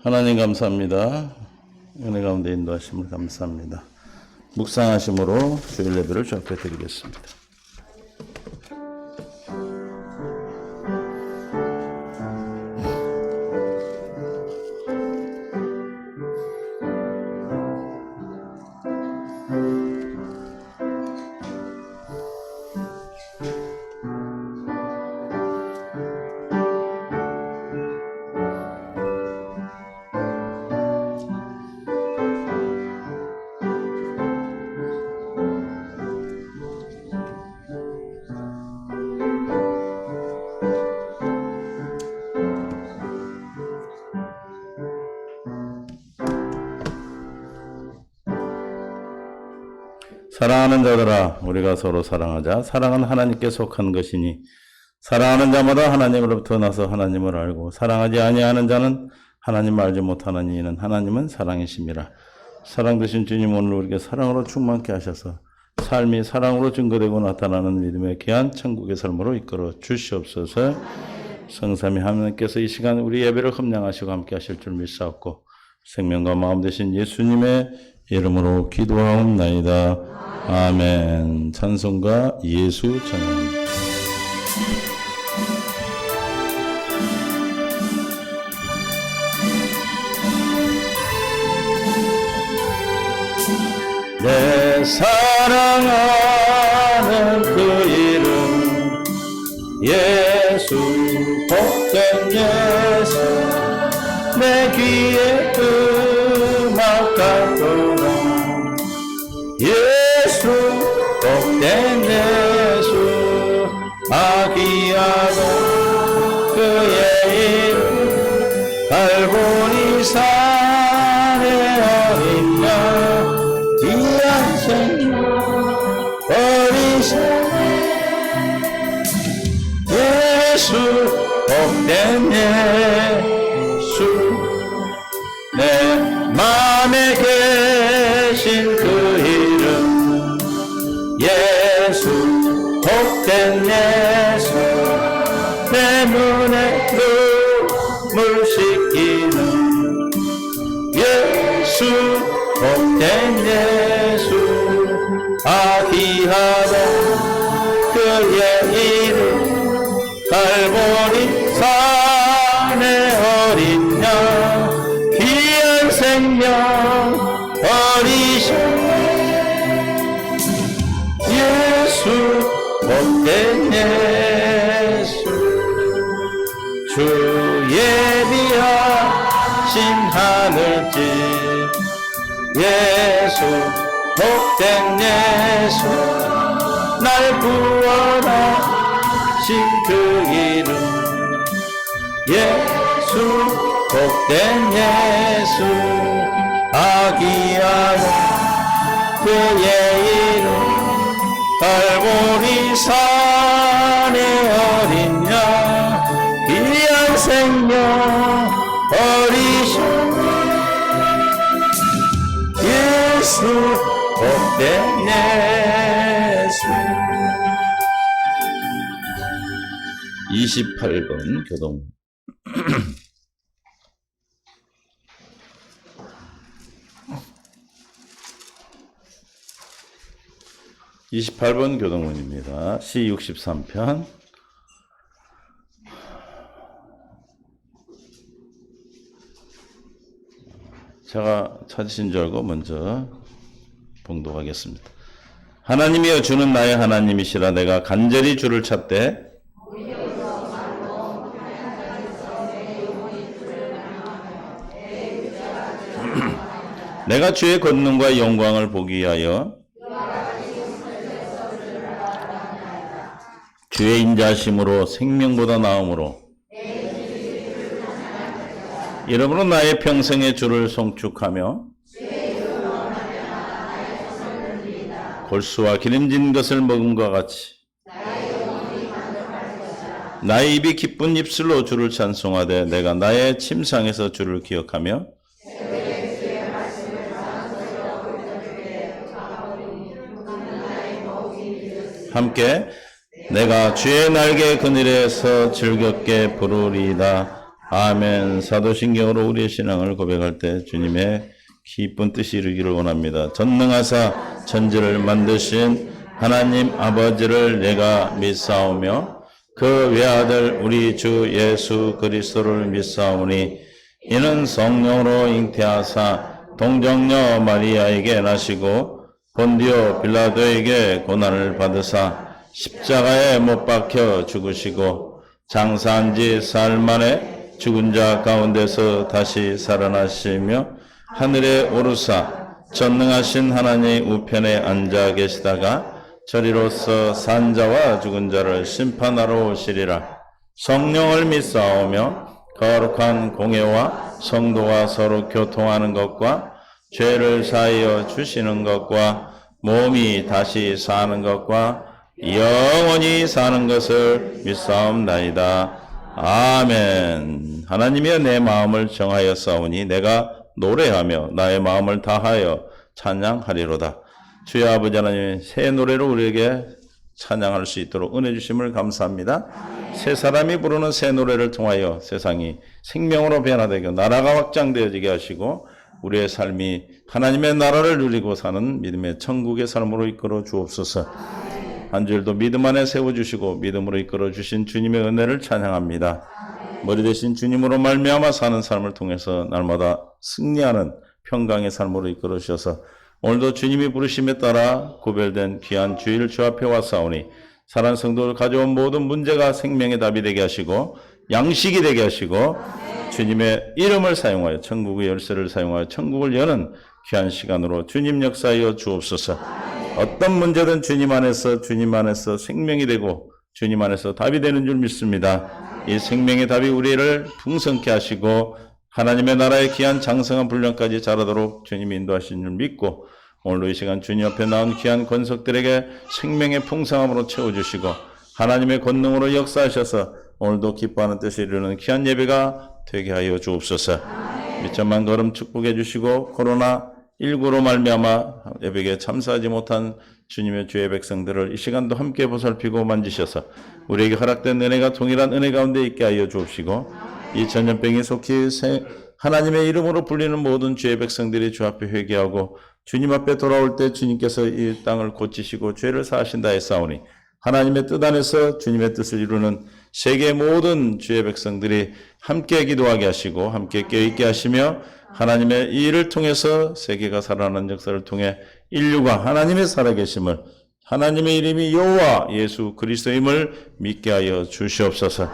하나님 감사합니다. 은혜 가운데 인도하심을 감사합니다. 묵상하심으로 주일 예배를 주 앞에 드리겠습니다. 사랑하는 자들아, 우리가 서로 사랑하자. 사랑은 하나님께 속한 것이니 사랑하는 자마다 하나님으로부터 나서 하나님을 알고 사랑하지 아니하는 자는 하나님을 알지 못하나니 이는 하나님은 사랑이심이라. 사랑 되신 주님, 오늘 우리에게 사랑으로 충만케 하셔서 삶이 사랑으로 증거되고 나타나는 믿음의 귀한 천국의 삶으로 이끌어 주시옵소서. 성삼위 하나님께서 이 시간 우리 예배를 흠량하시고 함께 하실 줄 믿사옵고 생명과 마음 되신 예수님의 이름으로 기도하옵나이다. 아멘. 찬송가 예수 찬양합니다. 내 사랑하는 그 이름 예수, 복된 예수, 내 귀에 음악 같도록 예수, 복된 예수, 아기하고 그의 이름 갈보리 산의 어린 양 귀한 생명 어리신 예수, 복된 예수, 내 맘에 계신 그 이름 예수, 복된 예수, 내 눈에 눈물 씻기는 예수, 복된 예수, 아기하다 그의 이름 갈보리 산의 어린 양 귀한 생명 어리신 예수, 복된 예수, 주 예비하신 하늘집 예수, 복된 예수, 날 구원하신 그 이름 예수, 복된 예수, 아기하고 그의 이름 갈보리 산의 어린 양 귀한 생명 어리신 예수, 복된 예수. 28번 교동 28번 교동문입니다. C63편. 제가 찾으신 줄 알고 먼저 봉독하겠습니다. 하나님이여, 주는 나의 하나님이시라. 내가 간절히 주를 찾되 내가 주의 권능과 영광을 보기 위하여 주의 인자심으로 생명보다 나음으로 이러므로 나의 평생의 주를 송축하며 골수와 기름진 것을 먹음과 같이 나의 입이 기쁜 입술로 주를 찬송하되 내가 나의 침상에서 주를 기억하며 함께 내가 주의 날개 그늘에서 즐겁게 부르리이다. 아멘. 사도신경으로 우리의 신앙을 고백할 때 주님의 기쁜 뜻이 이루기를 원합니다. 전능하사 천지를 만드신 하나님 아버지를 내가 믿사오며 그 외아들 우리 주 예수 그리스도를 믿사오니 이는 성령으로 잉태하사 동정녀 마리아에게 나시고 본디오 빌라도에게 고난을 받으사 십자가에 못 박혀 죽으시고 장사한 지 사흘 만에 죽은 자 가운데서 다시 살아나시며 하늘에 오르사 전능하신 하나님 우편에 앉아 계시다가 저리로서 산 자와 죽은 자를 심판하러 오시리라. 성령을 믿사오며 거룩한 공예와 성도가 서로 교통하는 것과 죄를 사하여 주시는 것과 몸이 다시 사는 것과 영원히 사는 것을 믿사옵나이다. 아멘. 하나님이여 내 마음을 정하였사오니 내가 노래하며 나의 마음을 다하여 찬양하리로다. 주여 아버지 하나님 새 노래로 우리에게 찬양할 수 있도록 은혜 주심을 감사합니다. 새 사람이 부르는 새 노래를 통하여 세상이 생명으로 변화되고 나라가 확장되어지게 하시고 우리의 삶이 하나님의 나라를 누리고 사는 믿음의 천국의 삶으로 이끌어 주옵소서. 한 주일도 믿음 안에 세워주시고 믿음으로 이끌어 주신 주님의 은혜를 찬양합니다. 머리 대신 주님으로 말미암아 사는 삶을 통해서 날마다 승리하는 평강의 삶으로 이끌어 주셔서 오늘도 주님이 부르심에 따라 구별된 귀한 주일 주 앞에 왔사오니 사랑하는 성도를 가져온 모든 문제가 생명의 답이 되게 하시고 양식이 되게 하시고 주님의 이름을 사용하여 천국의 열쇠를 사용하여 천국을 여는 귀한 시간으로 주님 역사하여 주옵소서. 어떤 문제든 주님 안에서 생명이 되고 주님 안에서 답이 되는 줄 믿습니다. 이 생명의 답이 우리를 풍성케 하시고 하나님의 나라의 귀한 장성한 분량까지 자라도록 주님이 인도하신 줄 믿고 오늘도 이 시간 주님 앞에 나온 귀한 권속들에게 생명의 풍성함으로 채워주시고 하나님의 권능으로 역사하셔서 오늘도 기뻐하는 뜻을 이루는 귀한 예배가 되게 하여 주옵소서. 미천만 걸음 축복해 주시고 코로나19로 말미암아 예배에 참석하지 못한 주님의 주의 백성들을 이 시간도 함께 보살피고 만지셔서 우리에게 허락된 은혜가 동일한 은혜 가운데 있게 하여 주옵시고 이 전염병이 속히 하나님의 이름으로 불리는 모든 주의 백성들이 주 앞에 회개하고 주님 앞에 돌아올 때 주님께서 이 땅을 고치시고 죄를 사하신다 했사오니 하나님의 뜻 안에서 주님의 뜻을 이루는 세계 모든 주의 백성들이 함께 기도하게 하시고 함께 깨어있게 하시며 하나님의 이 일을 통해서 세계가 살아나는 역사를 통해 인류가 하나님의 살아계심을 하나님의 이름이 여호와 예수 그리스도임을 믿게 하여 주시옵소서.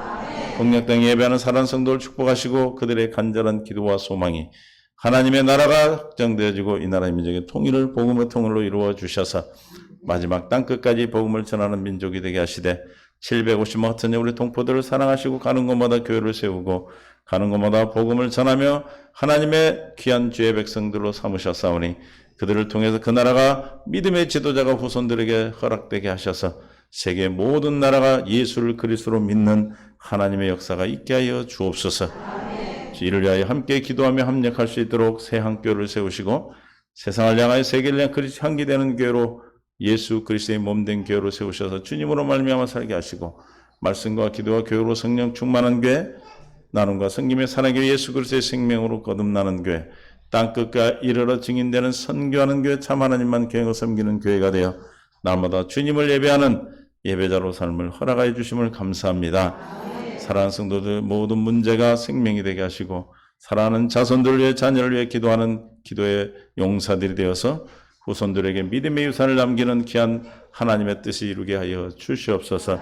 공략당 예배하는 사랑하는 성도를 축복하시고 그들의 간절한 기도와 소망이 하나님의 나라가 확장되어지고 이 나라의 민족의 통일을 복음의 통일로 이루어 주셔서 마지막 땅끝까지 복음을 전하는 민족이 되게 하시되 750만 흩어진 우리 동포들을 사랑하시고 가는 곳마다 교회를 세우고 가는 곳마다 복음을 전하며 하나님의 귀한 주의 백성들로 삼으셨사오니 그들을 통해서 그 나라가 믿음의 지도자가 후손들에게 허락되게 하셔서 세계 모든 나라가 예수를 그리스도로 믿는 하나님의 역사가 있게 하여 주옵소서. 이를 위하여 함께 기도하며 합력할 수 있도록 새 한교를 세우시고 세상을 향하여 세계를 향해 그리스도 향기 되는 교회로 예수 그리스도의 몸된 교회로 세우셔서 주님으로 말미암아 살게 하시고 말씀과 기도와 교회로 성령 충만한 교회 나눔과 성김의 사랑교회 예수 그리스도의 생명으로 거듭나는 교회 땅끝과 이르러 증인되는 선교하는 교회 참 하나님만 경외하고 섬기는 교회가 되어 날마다 주님을 예배하는 예배자로 삶을 허락하여 주심을 감사합니다. 사랑하는 성도들 모든 문제가 생명이 되게 하시고 사랑하는 자손들을 위해 자녀를 위해 기도하는 기도의 용사들이 되어서 후손들에게 믿음의 유산을 남기는 귀한 하나님의 뜻이 이루게 하여 주시옵소서.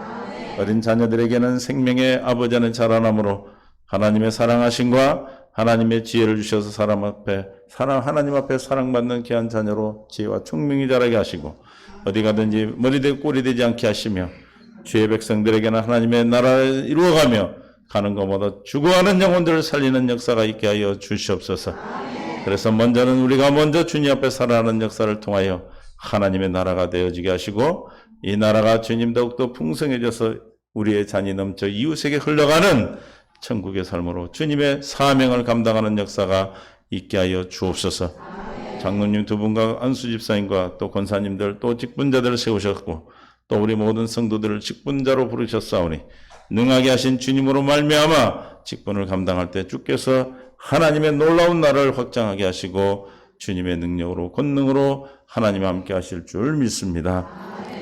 어린 자녀들에게는 생명의 아버지는 자라남으로 하나님의 사랑하심과 하나님의 지혜를 주셔서 하나님 앞에 사랑받는 귀한 자녀로 지혜와 총명이 자라게 하시고 어디 가든지 머리 되고 꼴이 되지 않게 하시며 주의 백성들에게는 하나님의 나라를 이루어가며 가는 것마다 죽어가는 영혼들을 살리는 역사가 있게 하여 주시옵소서. 그래서 먼저는 우리가 먼저 주님 앞에 살아가는 역사를 통하여 하나님의 나라가 되어지게 하시고 이 나라가 주님 더욱더 풍성해져서 우리의 잔이 넘쳐 이웃에게 흘러가는 천국의 삶으로 주님의 사명을 감당하는 역사가 있게 하여 주옵소서. 장로님 두 분과 안수 집사님과 또 권사님들 또 직분자들을 세우셨고 또 우리 모든 성도들을 직분자로 부르셨사오니 능하게 하신 주님으로 말미암아 직분을 감당할 때 주께서 하나님의 놀라운 나라를 확장하게 하시고 주님의 능력으로 권능으로 하나님과 함께 하실 줄 믿습니다.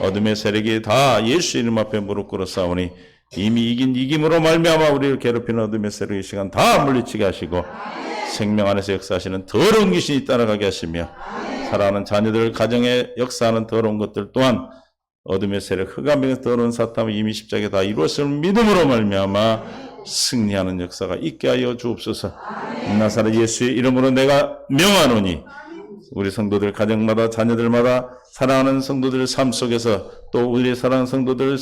어둠의 세력이 다 예수 이름 앞에 무릎 꿇어 싸우니 이미 이긴 이김으로 말미암아 우리를 괴롭히는 어둠의 세력의 시간 다 물리치게 하시고 생명 안에서 역사하시는 더러운 귀신이 따라가게 하시며 사랑하는 자녀들 가정에 역사하는 더러운 것들 또한 어둠의 세력 흑암의 더러운 사탐이 이미 십자가에 다 이루었을 믿음으로 말미암아 승리하는 역사가 있게 하여 주옵소서. 나사렛 예수의 이름으로 내가 명하노니 우리 성도들 가정마다 자녀들마다 사랑하는 성도들 삶 속에서 또 우리 사랑하는 성도들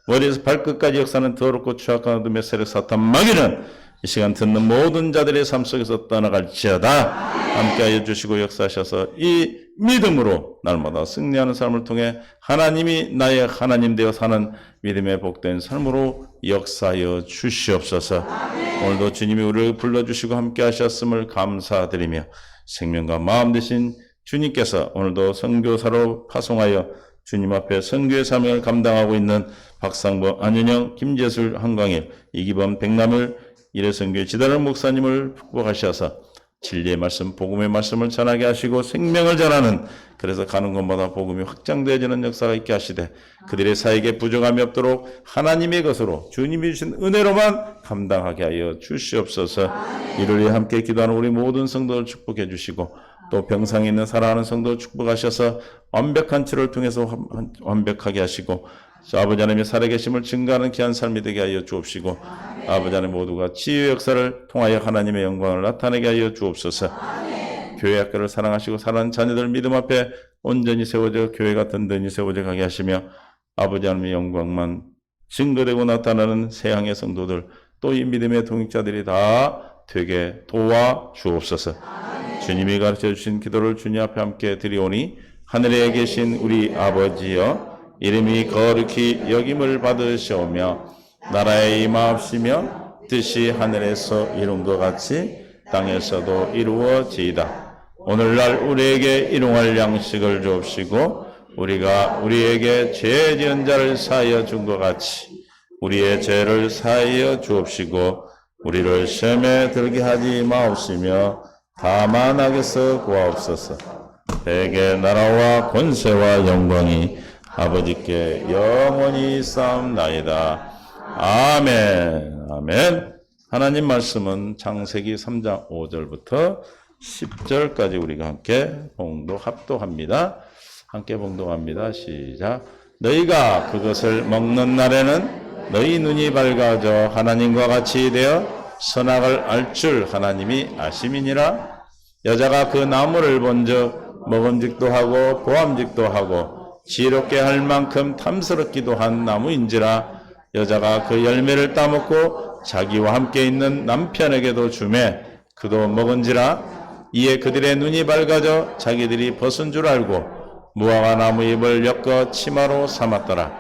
머리에서 발끝까지 역사하는 더럽고 추악한 어둠의 세력 사탄 마귀는 이 시간 듣는 모든 자들의 삶 속에서 떠나갈지어다. 함께하여 주시고 역사하셔서 이 믿음으로 날마다 승리하는 삶을 통해 하나님이 나의 하나님 되어 사는 믿음의 복된 삶으로 역사하여 주시옵소서. 오늘도 주님이 우리를 불러주시고 함께하셨음을 감사드리며 생명과 마음 되신 주님께서 오늘도 선교사로 파송하여 주님 앞에 선교의 사명을 감당하고 있는 박상범, 안윤영, 김재술, 한광일, 이기범, 백남을 이래선교회 지도를 목사님을 축복하셔서 진리의 말씀, 복음의 말씀을 전하게 하시고 생명을 전하는 그래서 가는 곳마다 복음이 확장되어지는 역사가 있게 하시되 그들의 사역에 부족함이 없도록 하나님의 것으로 주님이 주신 은혜로만 감당하게 하여 주시옵소서. 이를 위해 함께 기도하는 우리 모든 성도를 축복해 주시고 또 병상에 있는 사랑하는 성도를 축복하셔서 완벽한 치료를 통해서 완벽하게 하시고 아버지 하나님의 살아계심을 증거하는 귀한 삶이 되게 하여 주옵시고 아버지 하나님 모두가 치유의 역사를 통하여 하나님의 영광을 나타내게 하여 주옵소서. 교회 학교를 사랑하시고 사랑하는 자녀들 믿음 앞에 온전히 세워져 교회가 든든히 세워져 가게 하시며 아버지 하나님의 영광만 증거되고 나타나는 세상의 성도들 또 이 믿음의 동역자들이 다 되게 도와 주옵소서. 주님이 가르쳐 주신 기도를 주님 앞에 함께 드리오니 하늘에 계신 우리 아버지여 이름이 거룩히 여김을 받으시오며 나라에 임하옵시며 뜻이 하늘에서 이룬 것 같이 땅에서도 이루어지이다. 오늘날 우리에게 일용할 양식을 주옵시고 우리가 우리에게 죄 지은 자를 사하여 준 것 같이 우리의 죄를 사하여 주옵시고 우리를 시험에 들게 하지 마옵시며 다만 악에서 구하옵소서. 대개 나라와 권세와 영광이 아버지께 영원히 쌓옵나이다. 아멘. 아멘. 하나님 말씀은 창세기 3장 5절부터 10절까지 우리가 함께 합독합니다. 함께 봉독합니다. 시작. 너희가 그것을 먹는 날에는 너희 눈이 밝아져 하나님과 같이 되어 선악을 알 줄 하나님이 아심이니라. 여자가 그 나무를 본즉 먹음직도 하고 보암직도 하고 지혜롭게 할 만큼 탐스럽기도 한 나무인지라. 여자가 그 열매를 따먹고 자기와 함께 있는 남편에게도 주매 그도 먹은지라. 이에 그들의 눈이 밝아져 자기들이 벗은 줄 알고 무화과 나무 잎을 엮어 치마로 삼았더라.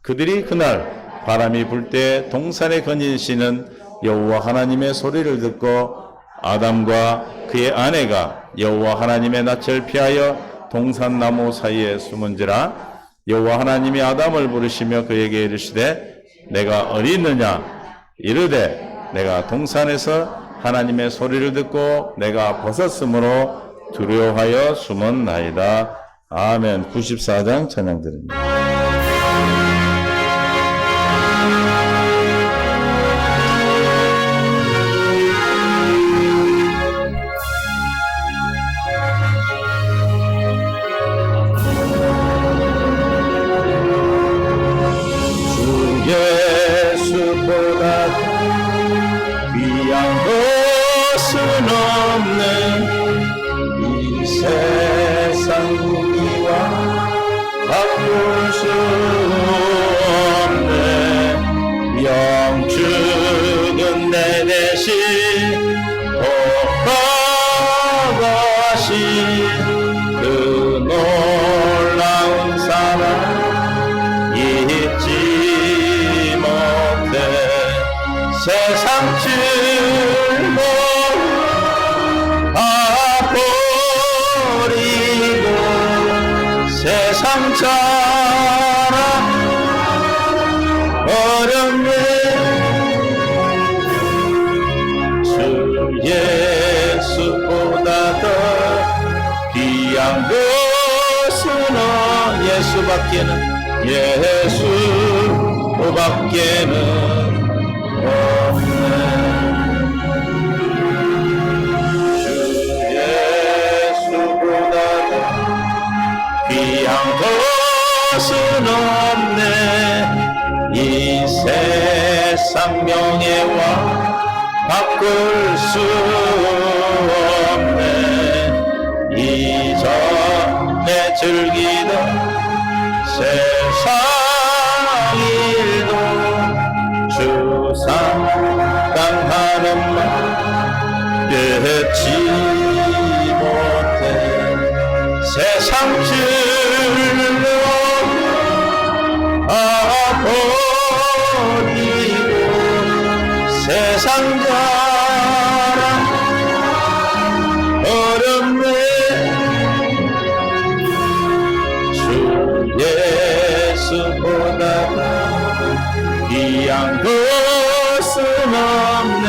그들이 그날 바람이 불 때 동산에 거니시는 여호와 하나님의 소리를 듣고 아담과 그의 아내가 여호와 하나님의 낯을 피하여 동산나무 사이에 숨은지라. 여호와 하나님이 아담을 부르시며 그에게 이르시되 내가 어디 있느냐. 이르되 내가 동산에서 하나님의 소리를 듣고 내가 벗었으므로 두려워하여 숨었나이다. 아멘. 94장 찬양드립니다. 예수보다 귀한 것은 없네. 이 세상 무기와 바꿀 수 없네. 영축은 내 대신 돌아가신 그 놀라운 사랑 잊지 못해. 세상 즐거움 다 버리고 세상 자랑 어렵네 예수밖에는 없네. 주 예수보다는 귀한 것은 없네. 이 세상 명예와 바꿀 수 없네. 이전에 즐기던 세상 일도 주상당하는 말 듣지 못해. 세상 즐거움 버리고 세상 자랑 어렵네. 주 예수보다 귀한 것은 없네.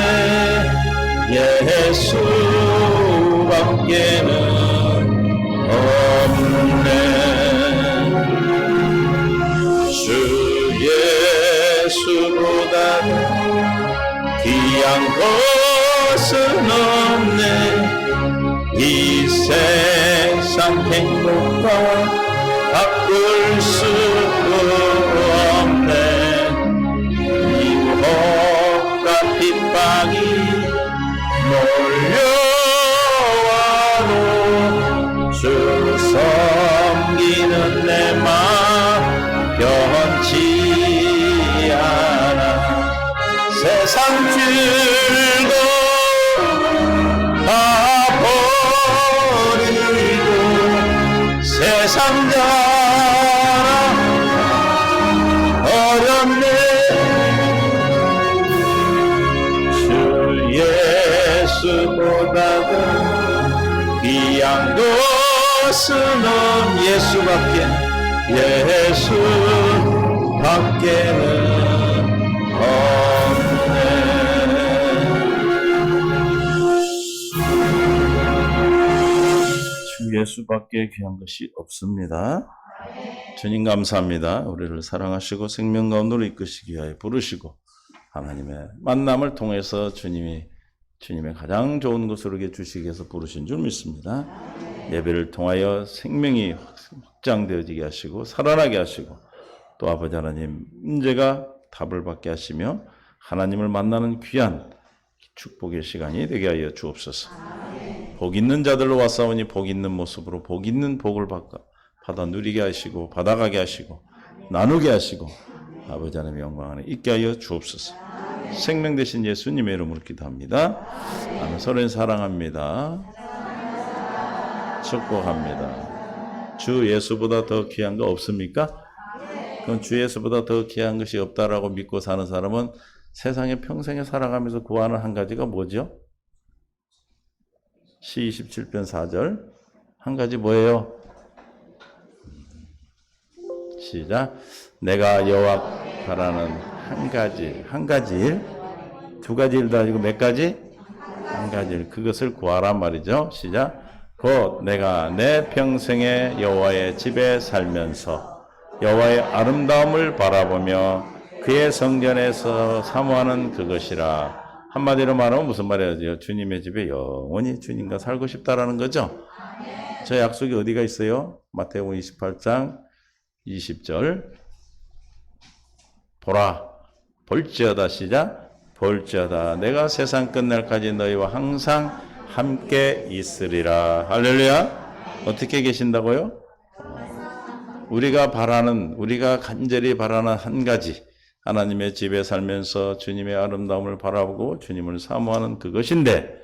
예수밖에는 없네. 주 예수보다는 귀한 것은 없네. 이 세상 행복과 바꿀 수 없네. 유혹과 핍박이 몰려와도 주 섬기는 내 마음 변치 않아. 세상 즐거움 다 버리고 세상 자랑 어렵네. 주 예수보다도 귀한 것은 예수밖에는 없네. 주 예수밖에 귀한 것이 없습니다. 주님 감사합니다. 우리를 사랑하시고 생명 가운데로 이끄시기 위하여 부르시고 하나님의 만남을 통해서 주님의 가장 좋은 것을 우리에게 주시기 위해서 부르신 줄 믿습니다. 예배를 통하여 생명이 확장되어지게 하시고 살아나게 하시고 또 아버지 하나님 문제가 답을 받게 하시며 하나님을 만나는 귀한 축복의 시간이 되게 하여 주옵소서. 복 있는 자들로 왔사오니 복 있는 모습으로 복 있는 복을 받아 누리게 하시고 받아가게 하시고 나누게 하시고 아버지 하나님의 영광 안에 있게 하여 주옵소서. 생명 되신 예수님의 이름으로 기도합니다. 아멘. 서로를 사랑합니다. 축복합니다. 주 예수보다 더 귀한 거 없습니까? 그럼 주 예수보다 더 귀한 것이 없다라고 믿고 사는 사람은 세상에 평생에 살아가면서 구하는 한 가지가 뭐죠? 시 27편 4절 한 가지 뭐예요? 시작. 내가 여호와 바라는 한 가지 일, 두 가지 일도 아니고 몇 가지? 한 가지 일. 그것을 구하란 말이죠. 시작. 곧 내가 내 평생에 여호와의 집에 살면서 여호와의 아름다움을 바라보며 그의 성전에서 사모하는 그것이라. 한마디로 말하면 무슨 말이에요? 주님의 집에 영원히 주님과 살고 싶다라는 거죠. 저 약속이 어디가 있어요? 마태복음 28장 20절. 보라, 볼지어다. 시작. 볼지어다. 내가 세상 끝날까지 너희와 항상 함께 있으리라. 할렐루야. 어떻게 계신다고요? 우리가 간절히 바라는 한 가지, 하나님의 집에 살면서 주님의 아름다움을 바라보고 주님을 사모하는 그것인데,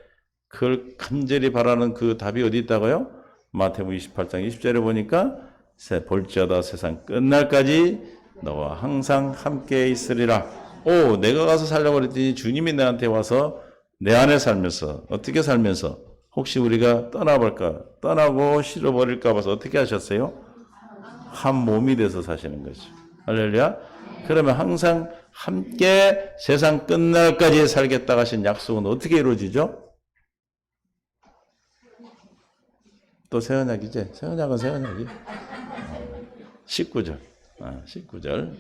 그걸 간절히 바라는 그 답이 어디 있다고요? 마태복음 28장 20절에 보니까 볼지어다 세상 끝날까지 너와 항상 함께 있으리라. 오, 내가 가서 살려고 그랬더니 주님이 내한테 와서 내 안에 살면서, 어떻게 살면서, 혹시 우리가 떠나고 싫어버릴까 봐서 어떻게 하셨어요? 한 몸이 돼서 사시는 거죠. 할렐루야. 그러면 항상 함께 세상 끝날까지 살겠다 하신 약속은 어떻게 이루어지죠? 또 새 언약이지? 새 언약은 새 언약이. 19절. 19절.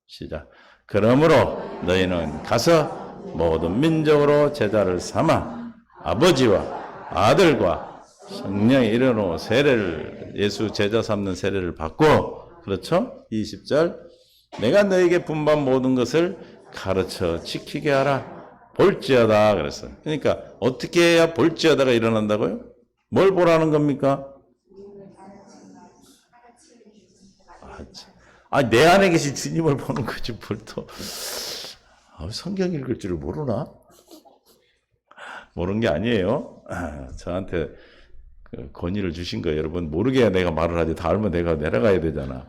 시작. 그러므로 너희는 가서 모든 민족으로 제자를 삼아 아버지와 아들과 성령의 이름으로 세례를, 예수 제자 삼는 세례를 받고, 그렇죠? 20절. 내가 너에게 분반 모든 것을 가르쳐 지키게 하라. 볼지어다 그랬어요. 그러니까 어떻게 해야 볼지어다가 일어난다고요? 뭘 보라는 겁니까? 내 안에 계신 주님을 보는 거지 뭘 또. 성경 읽을 줄을 모르나? 모르는 게 아니에요. 저한테 그 권위를 주신 거예요. 여러분 모르게 내가 말을 하지. 다 알면 내가 내려가야 되잖아.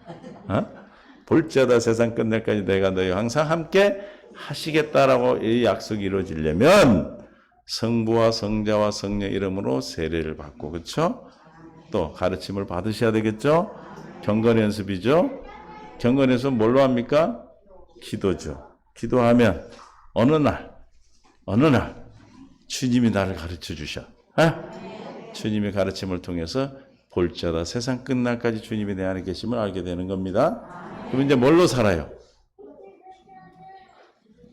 볼지어다 세상 끝날까지 내가 너희 항상 함께 하시겠다라고 이 약속이 이루어지려면 성부와 성자와 성령 이름으로 세례를 받고, 그렇죠? 또 가르침을 받으셔야 되겠죠? 경건 연습이죠? 경건 연습은 뭘로 합니까? 기도죠. 기도하면 어느 날 주님이 나를 가르쳐 주셔. 주님의 가르침을 통해서 볼지어다 세상 끝날까지 주님이 내 안에 계심을 알게 되는 겁니다. 그럼 이제 뭘로 살아요?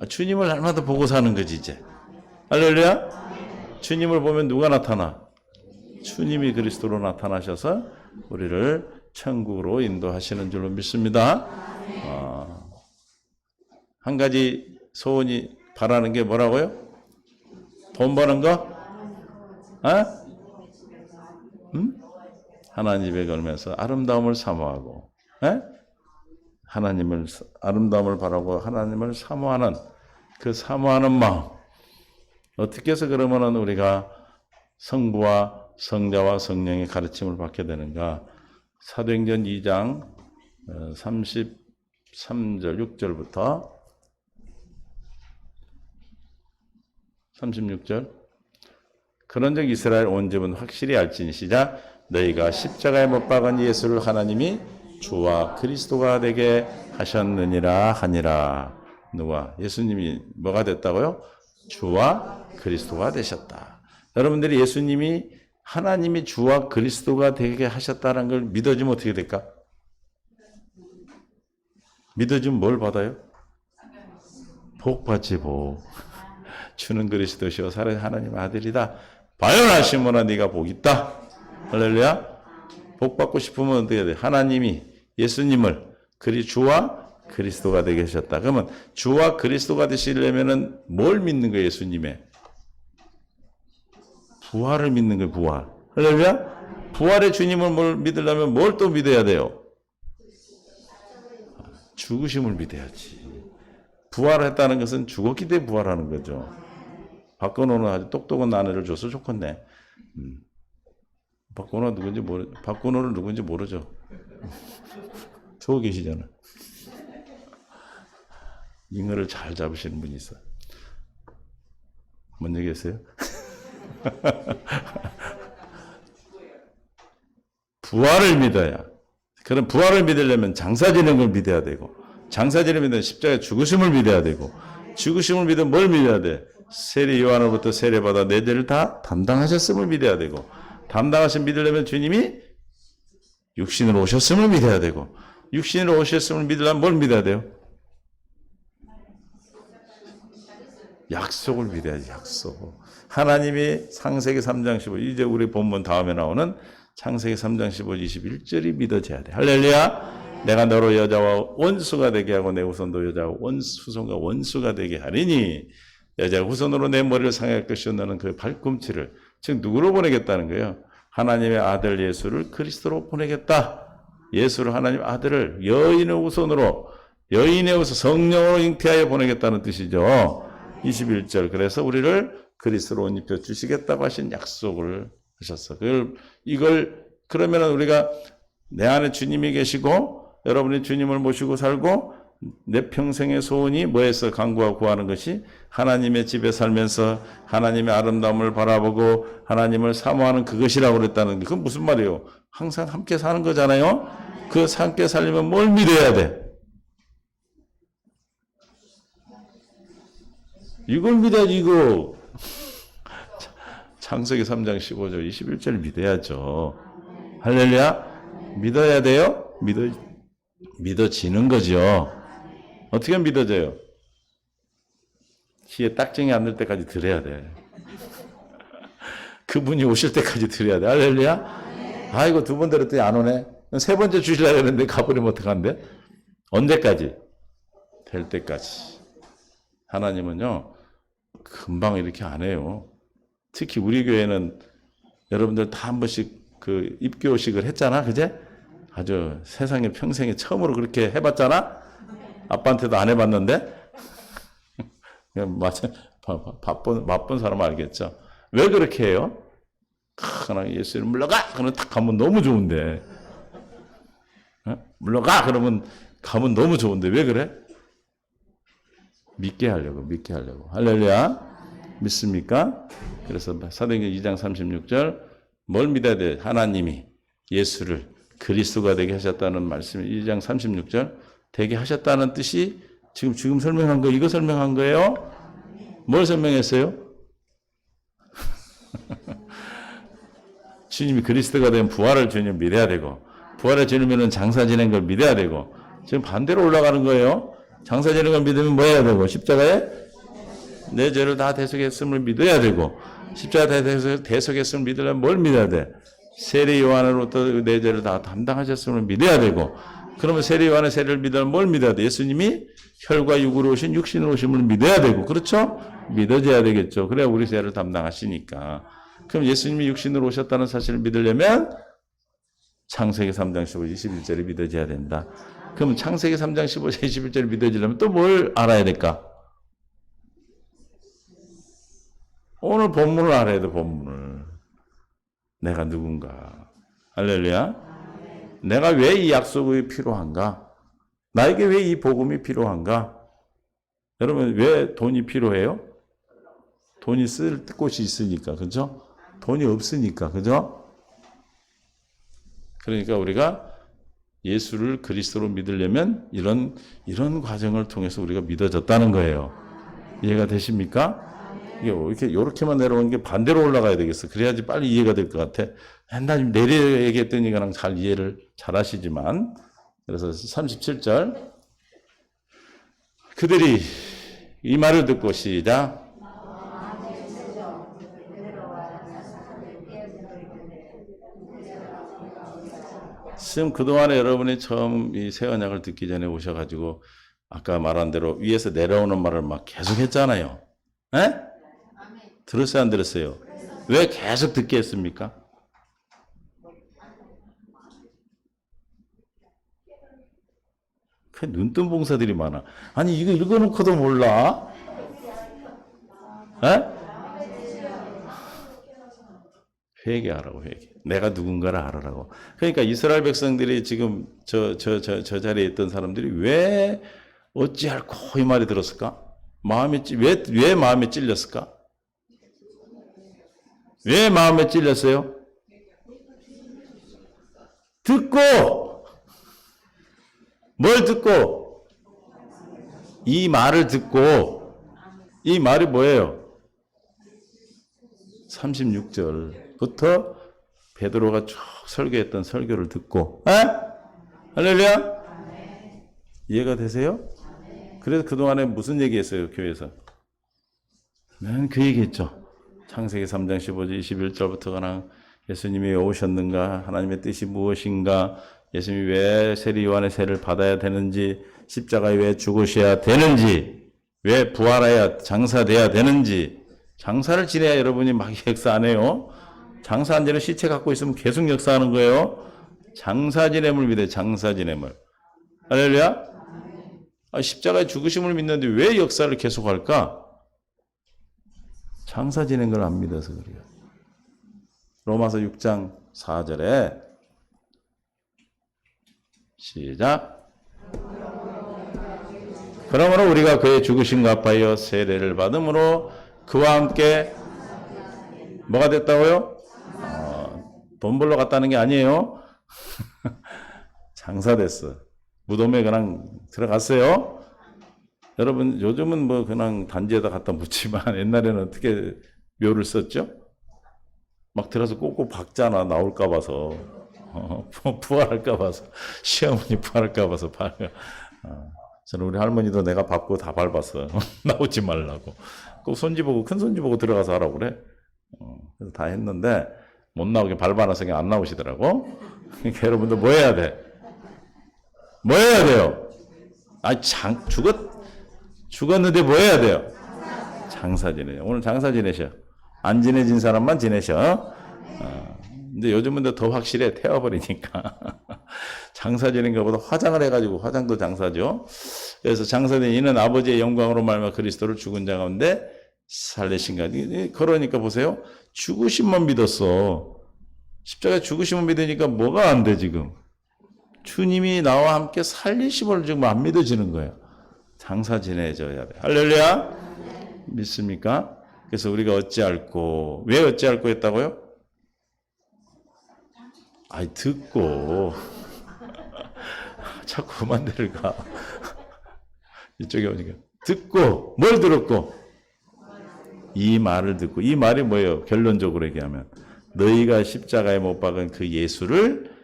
주님을 날마다 보고 사는 거지 이제. 할렐루야. 주님을 보면 누가 나타나? 주님이 그리스도로 나타나셔서 우리를 천국으로 인도하시는 줄로 믿습니다. 한 가지 소원이 바라는 게 뭐라고요? 돈 버는 거? 하나님 집에 걸면서 아름다움을 사모하고, 하나님을 아름다움을 바라고 하나님을 사모하는 그 사모하는 마음. 어떻게 해서 그러면은 우리가 성부와 성자와 성령의 가르침을 받게 되는가? 사도행전 2장 33절 6절부터 36절. 그런즉 이스라엘 온 집은 확실히 알지니 시작. 너희가 십자가에 못 박은 예수를 하나님이 주와 그리스도가 되게 하셨느니라 하니라. 누가? 예수님이 뭐가 됐다고요? 주와 그리스도가 되셨다. 여러분들이 예수님이 하나님이 주와 그리스도가 되게 하셨다는 걸 믿어주면 어떻게 될까? 믿어주면 뭘 받아요? 복 받지 복. 주는 그리스도시요 살아계신 하나님의 아들이다. 바요나시모나 네가 복 있다. 할렐루야. 복 받고 싶으면 어떻게 돼? 하나님이 예수님을 주와 그리스도가 되게 하셨다. 그러면 주와 그리스도가 되시려면은 뭘 믿는 거예요? 예수님의 부활을 믿는 거예요. 부활. 할렐루야. 부활의 주님을 뭘 믿으려면 뭘 또 믿어야 돼요? 죽으심을 믿어야지. 부활했다는 것은 죽었기 때문에 부활하는 거죠. 박건호는 아주 똑똑한 아내를 줘서 좋겠네. 박건호를 누군지 모르죠. 저거 계시잖아. 잉어를 잘 잡으시는 분이 있어. 뭔 얘기했어요? 부활을 믿어야. 그럼 부활을 믿으려면 장사 지는 걸 믿어야 되고, 장사 지르면 십자가에 죽으심을 믿어야 되고, 죽으심을 믿으면 뭘 믿어야 돼? 세례 요한으로부터 세례받아 내 죄를 다 담당하셨음을 믿어야 되고, 담당하신 믿으려면 주님이 육신으로 오셨음을 믿어야 되고, 육신으로 오셨음을 믿으려면 뭘 믿어야 돼요? 약속을 믿어야지. 약속. 하나님이 창세기 3장 15, 이제 우리 본문 다음에 나오는 창세기 3장 15, 21절이 믿어져야 돼. 할렐루야. 내가 너로 여자와 원수가 되게 하고 내 후손도 여자와 후손과 원수가 되게 하리니 여자 후손으로 내 머리를 상할 것이요 너는 그 발꿈치를, 즉 누구로 보내겠다는 거예요? 하나님의 아들 예수를 그리스도로 보내겠다. 예수를, 하나님 아들을 여인의 후손으로, 여인의 후손 성령으로 잉태하여 보내겠다는 뜻이죠. 21절. 그래서 우리를 그리스도로 옷 입혀 주시겠다고 하신 약속을 하셨어. 이걸 그러면 우리가 내 안에 주님이 계시고 여러분이 주님을 모시고 살고 내 평생의 소원이 뭐였어? 간구하고 구하는 것이 하나님의 집에 살면서 하나님의 아름다움을 바라보고 하나님을 사모하는 그것이라고 그랬다는 게, 그건 무슨 말이에요? 항상 함께 사는 거잖아요. 그 함께 살려면 뭘 믿어야 돼? 이걸 믿어야지. 이거 창세기 3장 15절 21절 믿어야죠. 할렐루야. 믿어야 돼요. 믿어지는 거죠. 어떻게 믿어져요? 귀에 딱정이 안 될 때까지 들어야 돼. 그분이 오실 때까지 들어야 돼. 할렐루야? 아이고, 두 번 들었더니 안 오네. 세 번째 주시려고 했는데 가버리면 어떡한데? 언제까지? 될 때까지. 하나님은요, 금방 이렇게 안 해요. 특히 우리 교회는 여러분들 다 한 번씩 그 입교식을 했잖아, 그제? 아주 세상에 평생에 처음으로 그렇게 해봤잖아? 아빠한테도 안 해봤는데? 바쁜 사람 알겠죠? 왜 그렇게 해요? 하나 예수를 물러가! 그러면 딱 가면 너무 좋은데. 물러가! 그러면 가면 너무 좋은데. 왜 그래? 믿게 하려고. 할렐루야. 믿습니까? 그래서 사도행전 2장 36절 뭘 믿어야 돼? 하나님이 예수를 그리스도가 되게 하셨다는 말씀이 2장 36절 되게 하셨다는 뜻이 지금 설명한 거 이거 설명한 거예요? 뭘 설명했어요? 주님이 그리스도가 된 부활을 주님 믿어야 되고 부활의 주님은 장사 지낸 걸 믿어야 되고 지금 반대로 올라가는 거예요. 장사 지낸 걸 믿으면 뭐 해야 되고 십자가에 내 죄를 다 대속했음을 믿어야 되고 십자가 대속했음을 믿으려면 뭘 믿어야 돼? 세례 요한으로부터 내 죄를 다 담당하셨음을 믿어야 되고 그러면 세례 요한의 세례를 믿으려면 뭘 믿어야 돼? 예수님이 혈과 육으로 오신 육신으로 오심을 믿어야 되고 그렇죠? 믿어져야 되겠죠. 그래야 우리 죄를 담당하시니까. 그럼 예수님이 육신으로 오셨다는 사실을 믿으려면 창세기 3장 15, 21절이 믿어져야 된다. 그럼 창세기 3장 15, 21절이 믿어지려면 또 뭘 알아야 될까? 오늘 본문을 알아야 돼, 본문을. 내가 누군가. 할렐루야. 내가 왜 이 약속이 필요한가? 나에게 왜 이 복음이 필요한가? 여러분, 왜 돈이 필요해요? 돈이 쓸 곳이 있으니까, 그죠? 돈이 없으니까, 그죠? 그러니까 우리가 예수를 그리스도로 믿으려면 이런 과정을 통해서 우리가 믿어졌다는 거예요. 이해가 되십니까? 이게 이렇게만 내려오는 게 반대로 올라가야 되겠어. 그래야지 빨리 이해가 될 것 같아. 맨날 내려 얘기했더니 그냥 잘 이해를 잘 하시지만. 그래서 37절. 그들이 이 말을 듣고 시작. 지금 그동안에 여러분이 처음 이 새 언약을 듣기 전에 오셔가지고 아까 말한 대로 위에서 내려오는 말을 막 계속 했잖아요. 에? 들었어요, 안 들었어요? 왜 계속 듣게 했습니까? 그 눈뜬 봉사들이 많아. 아니, 이거 읽어놓고도 몰라? 에? 회개하라고, 회개. 내가 누군가를 알아라고. 그러니까 이스라엘 백성들이 지금 저 자리에 있던 사람들이 왜 어찌할꼬 이 말이 들었을까? 왜 마음에 찔렸을까? 왜 마음에 찔렸어요? 듣고! 뭘 듣고? 이 말을 듣고, 이 말이 뭐예요? 36절부터 베드로가 쭉 설교했던 설교를 듣고, 에? 할렐루야? 이해가 되세요? 그래서 그동안에 무슨 얘기 했어요, 교회에서? 맨 그 얘기 했죠. 창세기 3장 15절 21절부터 그냥 예수님이 왜 오셨는가? 하나님의 뜻이 무엇인가? 예수님이 왜 세례 요한의 세를 받아야 되는지, 십자가에 왜 죽으셔야 되는지, 왜 부활해야 장사돼야 되는지, 장사를 지내야 여러분이 막 역사 안 해요. 장사 안 지내면 시체 갖고 있으면 계속 역사하는 거예요. 장사 지냄을 믿어요. 장사 지냄을. 할렐루야? 십자가에 죽으심을 믿는데 왜 역사를 계속할까? 장사 지낸 걸 안 믿어서 그래요. 로마서 6장 4절에 시작. 그러므로 우리가 그의 죽으심과 합하여 세례를 받음으로 그와 함께 뭐가 됐다고요? 돈 벌러 갔다는 게 아니에요. 장사됐어. 무덤에 그냥 들어갔어요. 여러분 요즘은 뭐 그냥 단지에다 갖다 묻지만 옛날에는 어떻게 묘를 썼죠? 막 들어서 꼭꼭 박잖아. 나올까 봐서. 부활할까 봐서 시어머니 부활할까 봐서 저는 우리 할머니도 내가 밟고 다 밟았어. 나오지 말라고. 꼭 손지 보고 큰 손지 보고 들어가서 하라고 그래. 그래서 다 했는데 못 나오게 밟아놔서 그냥 안 나오시더라고. 그러니까 여러분들 뭐 해야 돼? 뭐 해야 돼요? 죽었는데 뭐 해야 돼요? 장사 지내요. 오늘 장사 지내셔. 안 지내진 사람만 지내셔. 근데 요즘은 더 확실해. 태워버리니까. 장사 지낸 것보다 화장을 해가지고 화장도 장사죠. 그래서 장사된 이는 아버지의 영광으로 말미암아 그리스도를 죽은 자 가운데 살리신가. 그러니까 보세요. 죽으심만 믿었어. 십자가에 죽으심만 믿으니까 뭐가 안 돼 지금. 주님이 나와 함께 살리심을 지금 안 믿어지는 거예요. 장사 지내줘야 돼. 할렐루야. 믿습니까? 그래서 우리가 어찌할꼬. 왜 어찌할꼬 했다고요? 듣고. 자꾸 그만 데를 가. 이쪽에 오니까. 듣고. 뭘 들었고? 이 말을 듣고. 이 말이 뭐예요? 결론적으로 얘기하면. 너희가 십자가에 못 박은 그 예수를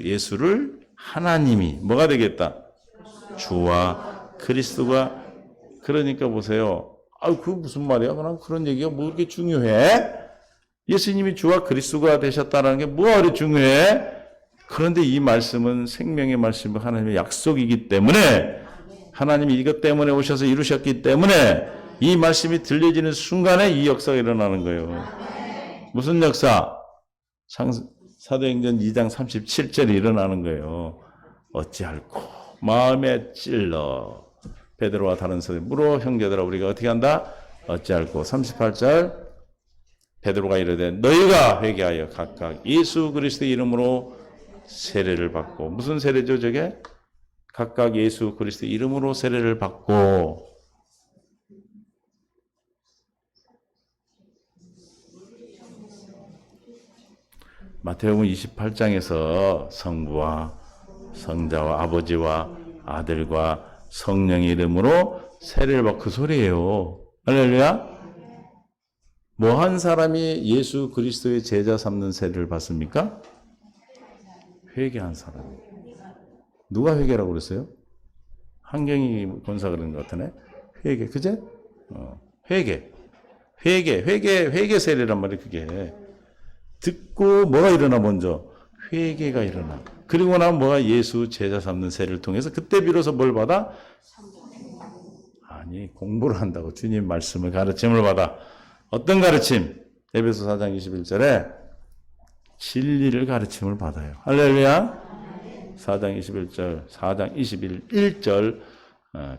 예수를 하나님이 뭐가 되겠다? 주와 그리스도가. 그러니까 보세요. 그거 무슨 말이야? 그런 얘기가 뭐 그렇게 중요해? 예수님이 주와 그리스도가 되셨다는 게 뭐가 그리 중요해? 그런데 이 말씀은 생명의 말씀은 하나님의 약속이기 때문에 하나님이 이것 때문에 오셔서 이루셨기 때문에 이 말씀이 들려지는 순간에 이 역사가 일어나는 거예요. 무슨 역사? 사도행전 2장 37절에 일어나는 거예요. 어찌할꼬 마음에 찔러 베드로와 다른 사람이 물어 형제들아 우리가 어떻게 한다? 어찌할꼬 38절 베드로가 이르되 너희가 회개하여 각각 예수 그리스도의 이름으로 세례를 받고. 무슨 세례죠 저게? 각각 예수 그리스도의 이름으로 세례를 받고. 마태복음 28장에서 성부와 성자와 아버지와 아들과 성령의 이름으로 세례를 받고. 그 소리예요. 할렐루야. 뭐 한 사람이 예수 그리스도의 제자 삼는 세례를 받습니까? 회개한 사람이. 누가 회개라고 그랬어요? 한경이 권사가 그런 것 같으네. 회개, 그제? 회개 세례란 말이에요, 그게. 듣고 뭐가 일어나 먼저? 회개가 일어나. 그리고 나면 뭐가 예수 제자 삼는 세례를 통해서 그때 비로소 뭘 받아? 공부를 한다고. 주님 말씀을 가르침을 받아. 어떤 가르침? 에베소 4장 21절에 진리를 가르침을 받아요. 할렐루야. 4장 21절, 4장 21절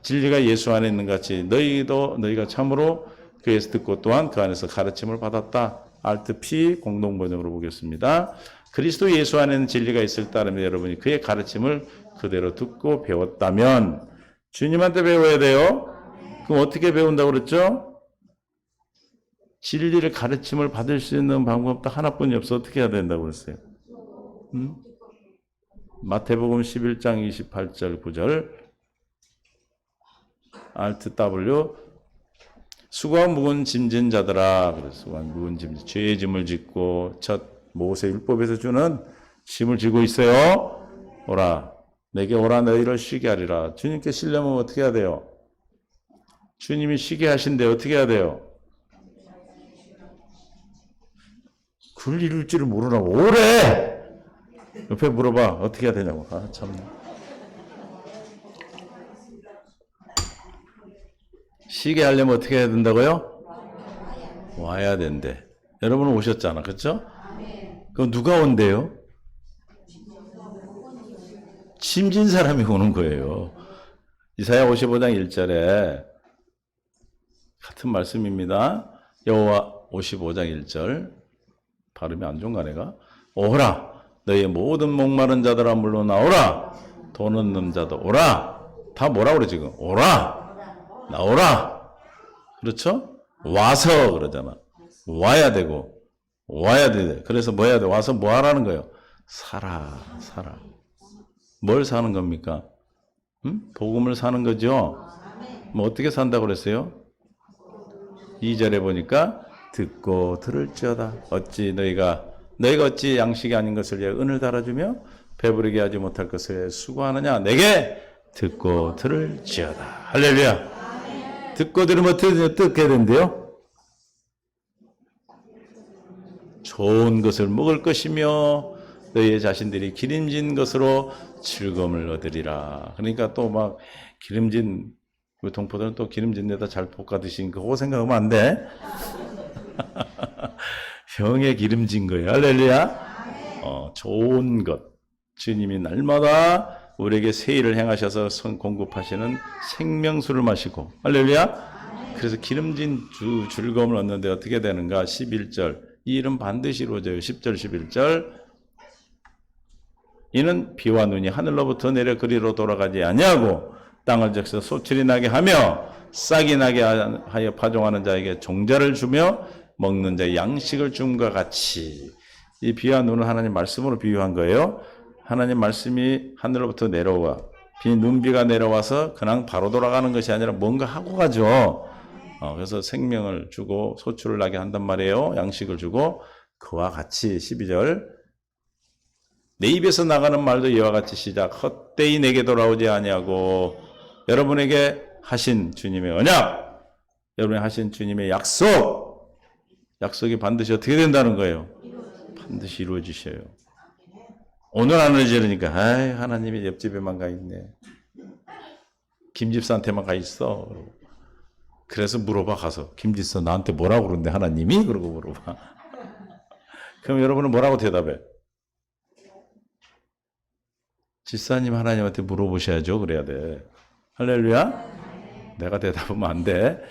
진리가 예수 안에 있는 같이 너희가 참으로 그에서 듣고 또한 그 안에서 가르침을 받았다. 알트 P 공동번역으로 보겠습니다. 그리스도 예수 안에는 진리가 있을 따르면 여러분이 그의 가르침을 그대로 듣고 배웠다면 주님한테 배워야 돼요. 그럼 어떻게 배운다고 그랬죠? 진리를 가르침을 받을 수 있는 방법도 하나뿐이 없어. 어떻게 해야 된다고 그랬어요? 마태복음 11장 28절 9절 알트 W 수고와 무거운 짐진 자들아. 그래서 수고와 무거운 짐진 죄의 짐을 짓고 첫 모세 율법에서 주는 짐을 지고 있어요. 오라 내게 오라 너희를 쉬게 하리라. 주님께 쉬려면 어떻게 해야 돼요? 주님이 쉬게 하신데 어떻게 해야 돼요? 글 이룰 줄을 모르라고. 오래! 옆에 물어봐. 어떻게 해야 되냐고. 참. 쉬게 하려면 어떻게 해야 된다고요? 와야 된대. 여러분은 오셨잖아. 그렇죠? 그럼 누가 온대요? 짐진 사람이 오는 거예요. 이사야 55장 1절에 같은 말씀입니다. 여호와 55장 1절 발음이 안 좋은가 내가? 오라 너희의 모든 목마른 자들아 물러나오라. 돈 없는 자도 오라. 다 뭐라 그래 지금? 오라 나오라. 그렇죠? 와서 그러잖아. 와야 되고 와야 돼. 그래서 뭐 해야 돼? 와서 뭐 하라는 거예요? 살아. 뭘 사는 겁니까? 복음을 사는 거죠. 뭐 어떻게 산다고 그랬어요? 2절에 보니까 듣고 들을지어다. 어찌 너희가 너희가 어찌 양식이 아닌 것을 위해 은을 달아주며 배부르게 하지 못할 것을 위해 수고하느냐. 내게 듣고 들을지어다. 할렐루야. 듣고 들으면 어떻게 된대요? 좋은 것을 먹을 것이며 너희 자신들이 기름진 것으로 즐거움을 얻으리라. 그러니까 또 막 기름진, 우리 동포들은 또 기름진 데다 잘 볶아 드시니까 그거 생각하면 안 돼. 형의 기름진 거예요. 할렐루야. 좋은 것. 주님이 날마다 우리에게 새 일을 행하셔서 공급하시는 생명수를 마시고. 할렐루야. 그래서 기름진 즐거움을 얻는데 어떻게 되는가? 11절. 이 일은 반드시 이루어져요. 10절, 11절. 이는 비와 눈이 하늘로부터 내려 그리로 돌아가지 아니하고 땅을 적셔 소출이 나게 하며 싹이 나게 하여 파종하는 자에게 종자를 주며 먹는 자의 양식을 줌과 같이. 이 비와 눈을 하나님 말씀으로 비유한 거예요. 하나님 말씀이 하늘로부터 내려와 눈비가 내려와서 그냥 바로 돌아가는 것이 아니라 뭔가 하고 가죠. 그래서 생명을 주고 소출을 나게 한단 말이에요. 양식을 주고. 그와 같이 12절. 내 입에서 나가는 말도 이와 같이 시작. 헛되이 내게 돌아오지 아니하고 여러분에게 하신 주님의 언약, 여러분이 하신 주님의 약속이 반드시 어떻게 된다는 거예요? 반드시 이루어지셔요. 오늘 안 이루어지니까 하나님이 옆집에만 가 있네. 김집사한테만 가 있어. 그래서 물어봐 가서. 김집사 나한테 뭐라고 그러는데 하나님이? 그러고 물어봐. 그럼 여러분은 뭐라고 대답해? 집사님 하나님한테 물어보셔야죠. 그래야 돼. 할렐루야. 내가 대답하면 안 돼.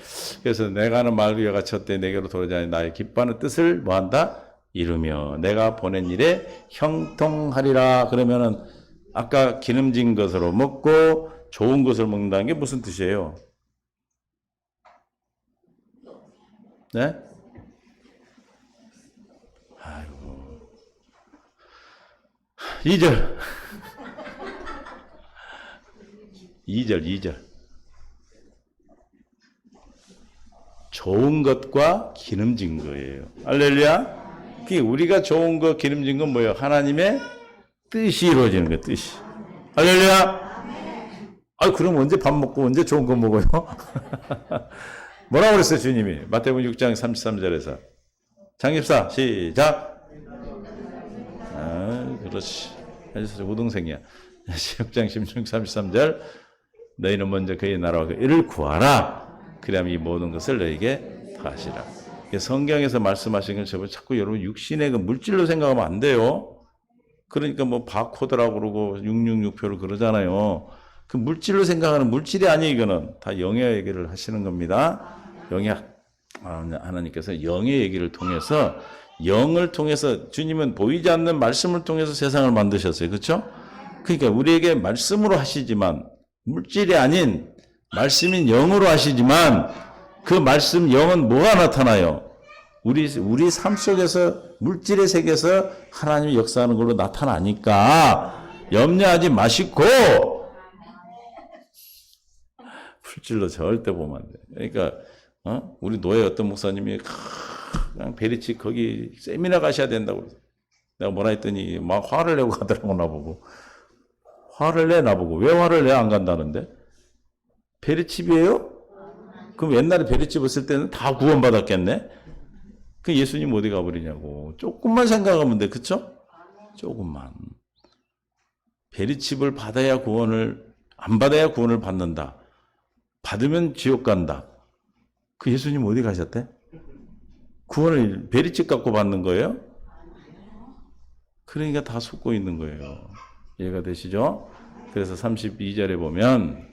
그래서 내가 하는 말과 이와 같이 헛되이 내게로 돌아오지 나의 기뻐하는 뜻을 뭐한다? 이루며 내가 보낸 일에 형통하리라. 그러면은 아까 기름진 것으로 먹고 좋은 것을 먹는다는 게 무슨 뜻이에요? 네? 아이고. 2절. 2절. 좋은 것과 기름진 거예요. 할렐루야. 우리가 좋은 거, 기름진 건 뭐예요? 하나님의 뜻이 이루어지는 거예요. 뜻이. 할렐루야. 그럼 언제 밥 먹고 언제 좋은 거 먹어요? 뭐라고 그랬어요, 주님이? 마태복음 6장 33절에서. 장집사, 시작. 그렇지. 우동생이야. 6장 16, 33절. 너희는 먼저 그의 나라와 그 일을 구하라. 그리하면 이 모든 것을 너희에게 더하시라. 성경에서 말씀하신 걸 자꾸 여러분 육신의 그 물질로 생각하면 안 돼요. 그러니까 뭐 바코드라고 그러고 666표를 그러잖아요. 그 물질로 생각하는 물질이 아니에요. 이거는 다 영의 얘기를 하시는 겁니다. 하나님께서 영의 얘기를 통해서, 영을 통해서, 주님은 보이지 않는 말씀을 통해서 세상을 만드셨어요. 그렇죠? 그러니까 우리에게 말씀으로 하시지만, 물질이 아닌 말씀인 영으로 하시지만, 그 말씀 영은 뭐가 나타나요? 우리 삶 속에서, 물질의 세계에서 하나님이 역사하는 걸로 나타나니까 염려하지 마시고, 물질로 절대 보면 안 돼. 그러니까 우리 노예 어떤 목사님이 그냥 베리치 거기 세미나 가셔야 된다고 그래서 내가 뭐라 했더니 막 화를 내고 가더라고. 나보고 화를 내. 나보고 왜 화를 내? 안 간다는데. 베리칩이에요? 그럼 옛날에 베리칩을 쓸 때는 다 구원받았겠네. 그 예수님 어디 가버리냐고. 조금만 생각하면 돼. 그쵸? 조금만. 베리칩을 받아야 구원을, 안 받아야 구원을 받는다. 받으면 지옥 간다. 그 예수님 어디 가셨대? 구원을 베리칩 갖고 받는 거예요? 그러니까 다 속고 있는 거예요. 이해가 되시죠? 그래서 32절에 보면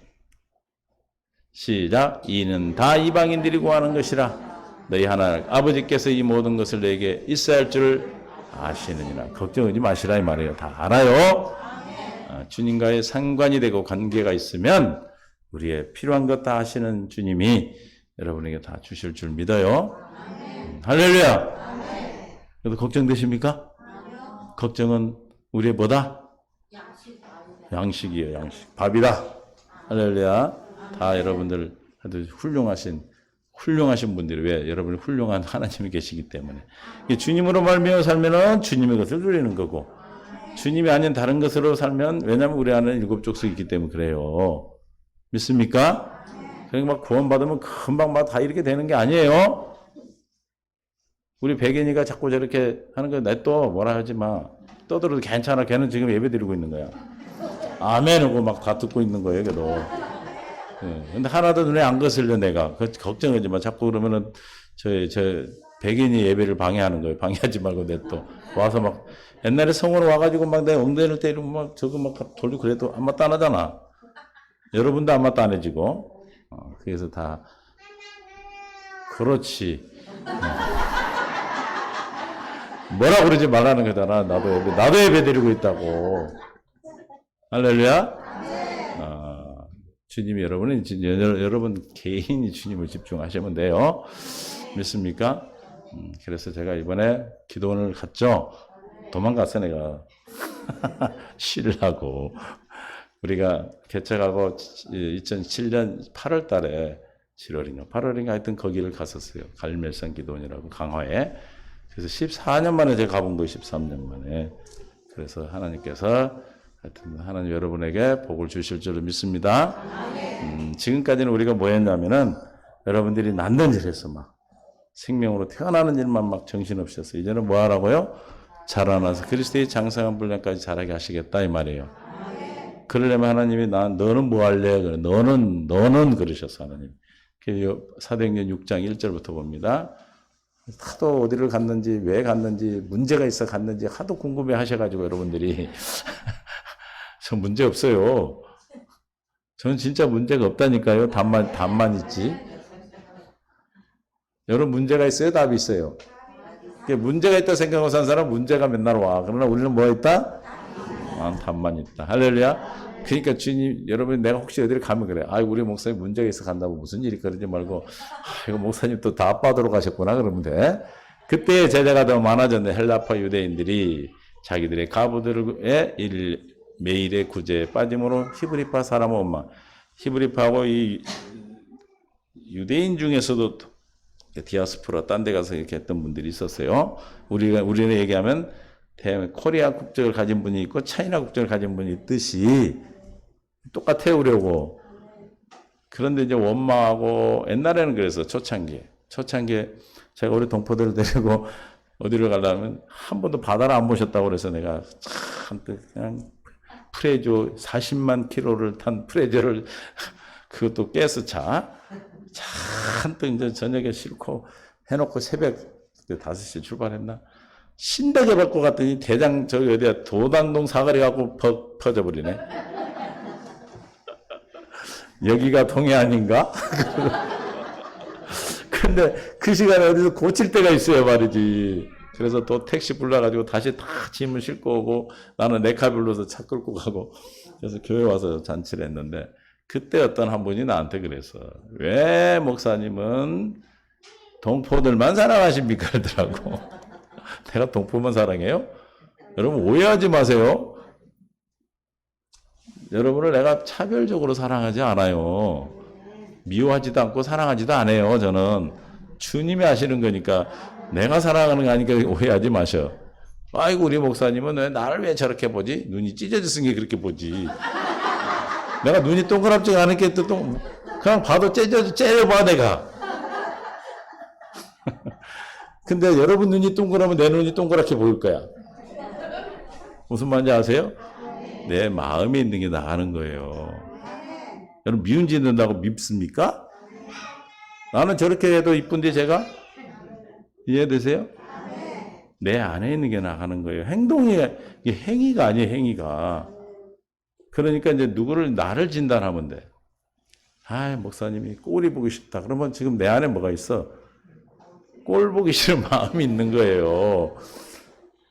시작. 이는 다 이방인들이 구하는 것이라 너희 하나님 아버지께서 이 모든 것을 너에게 있어야 할 줄 아시느니라. 걱정하지 마시라 이 말이에요. 다 알아요. 주님과의 상관이 되고 관계가 있으면 우리의 필요한 것 다 하시는 주님이 여러분에게 다 주실 줄 믿어요. 할렐루야. 그래도 걱정되십니까? 걱정은 우리의 뭐다? 양식이에요. 양식. 밥이다. 할렐루야. 다 여러분들 아주 훌륭하신 훌륭하신 분들이 왜? 여러분이 훌륭한 하나님이 계시기 때문에. 주님으로 말미암아 살면은 주님의 것을 누리는 거고 주님이 아닌 다른 것으로 살면 왜냐하면 우리 안에 일곱 족속이 있기 때문에 그래요. 믿습니까? 그러니까 막 구원받으면 금방 막 다 이렇게 되는 게 아니에요. 우리 백인이가 자꾸 저렇게 하는 거 냅둬 뭐라 하지 마. 떠들어도 괜찮아. 걔는 지금 예배 드리고 있는 거야. 아멘 하고 막 다 듣고 있는 거예요, 걔도. 근데 하나도 눈에 안 거슬려 내가. 걱정하지 마. 자꾸 그러면은 저 백인이 예배를 방해하는 거예요. 방해하지 말고 냅둬. 와서 막 옛날에 성으로 와가지고 막 내 엉덩이를 때리고 막 저거 막 돌리고 그래도 안 맞다 안 하잖아. 여러분도 안 맞다 안 해지고. 그래서 다 그렇지. 뭐라 그러지 말라는 거잖아. 나도 예배 드리고 있다고. 할렐루야. 주님이 여러분 개인이 주님을 집중하시면 돼요. 믿습니까? 그래서 제가 이번에 기도원을 갔죠. 도망갔어 내가. 쉬려고. 우리가 개척하고 2007년 8월 달에 8월인가 하여튼 거기를 갔었어요. 갈멜산 기도원이라고 강화에. 그래서 14년 만에 제가 가본 거예요. 13년 만에. 그래서 하나님께서 하여튼 하나님 여러분에게 복을 주실 줄을 믿습니다. 지금까지는 우리가 뭐 했냐면은 여러분들이 낳는 일 했어 막. 생명으로 태어나는 일만 막 정신없이 했어. 이제는 뭐 하라고요? 자라나서 그리스도의 장성한 분량까지 자라게 하시겠다 이 말이에요. 그러려면 하나님이 너는 뭐 할래? 그래. 너는 그러셨어 하나님. 사도행전 6장 1절부터 봅니다. 하도 어디를 갔는지 왜 갔는지 문제가 있어 갔는지 하도 궁금해 하셔가지고 여러분들이 저 문제 없어요. 저는 진짜 문제가 없다니까요. 답만 있지. 여러분 문제가 있어요? 답이 있어요? 문제가 있다 생각하고 산 사람 문제가 맨날 와. 그러나 우리는 뭐가 있다? 답만 있다. 할렐루야. 그러니까 주님, 여러분 내가 혹시 어디를 가면 그래. 우리 목사님 문제가 있어 간다고 무슨 일이 그러지 말고 이거 목사님 또 다 빠도록 가셨구나 그러면 돼. 그때 제자가 더 많아졌네. 헬라파 유대인들이 자기들의 가부들의 매일의 구제에 빠짐으로 히브리파 사람은 엄마. 히브리파하고 이 유대인 중에서도 디아스포라 딴 데 가서 이렇게 했던 분들이 있었어요. 우리는 얘기하면 코리아 국적을 가진 분이 있고 차이나 국적을 가진 분이 있듯이 똑같아 우려고. 그런데 이제 원마하고 옛날에는 그래서 초창기에 제가 우리 동포들을 데리고 어디를 가려면 한 번도 바다를 안 보셨다고 그래서 내가 한때 그냥 프레조 40만 킬로를 탄 프레조를 그것도 가스차 잔뜩 이제 저녁에 싣고 해놓고 새벽 5시에 출발했나? 신나게 받고 갔더니 대장 저기 어디야 도당동 사거리 갖고 퍼져버리네. 여기가 동해안인가? 근데 그 시간에 어디서 고칠 때가 있어야 말이지. 그래서 또 택시 불러가지고 다시 다 짐을 싣고 오고 나는 레카 불러서 차 끌고 가고 그래서 교회 와서 잔치를 했는데 그때 어떤 한 분이 나한테 그랬어. 왜 목사님은 동포들만 사랑하십니까? 그러더라고. 내가 동포만 사랑해요? 여러분 오해하지 마세요. 여러분을 내가 차별적으로 사랑하지 않아요. 미워하지도 않고 사랑하지도 않아요. 저는 주님이 하시는 거니까 내가 사랑하는 거 아니니까 오해하지 마셔. 아이고 우리 목사님은 왜 나를 왜 저렇게 보지? 눈이 찢어졌으니 그렇게 보지. 내가 눈이 동그랗지 않으니까 또 그냥 봐도 째려봐 내가. 근데 여러분 눈이 동그라면 내 눈이 동그랗게 보일 거야. 무슨 말인지 아세요? 내 마음에 있는 게 나가는 거예요. 여러분 미운 짓 는다고 밉습니까? 나는 저렇게 해도 이쁜데 제가? 이해되세요? 내 안에 있는 게 나가는 거예요. 이게 행위가 아니에요, 행위가. 그러니까 이제 나를 진단하면 돼. 목사님이 꼴이 보기 싫다. 그러면 지금 내 안에 뭐가 있어? 꼴 보기 싫은 마음이 있는 거예요.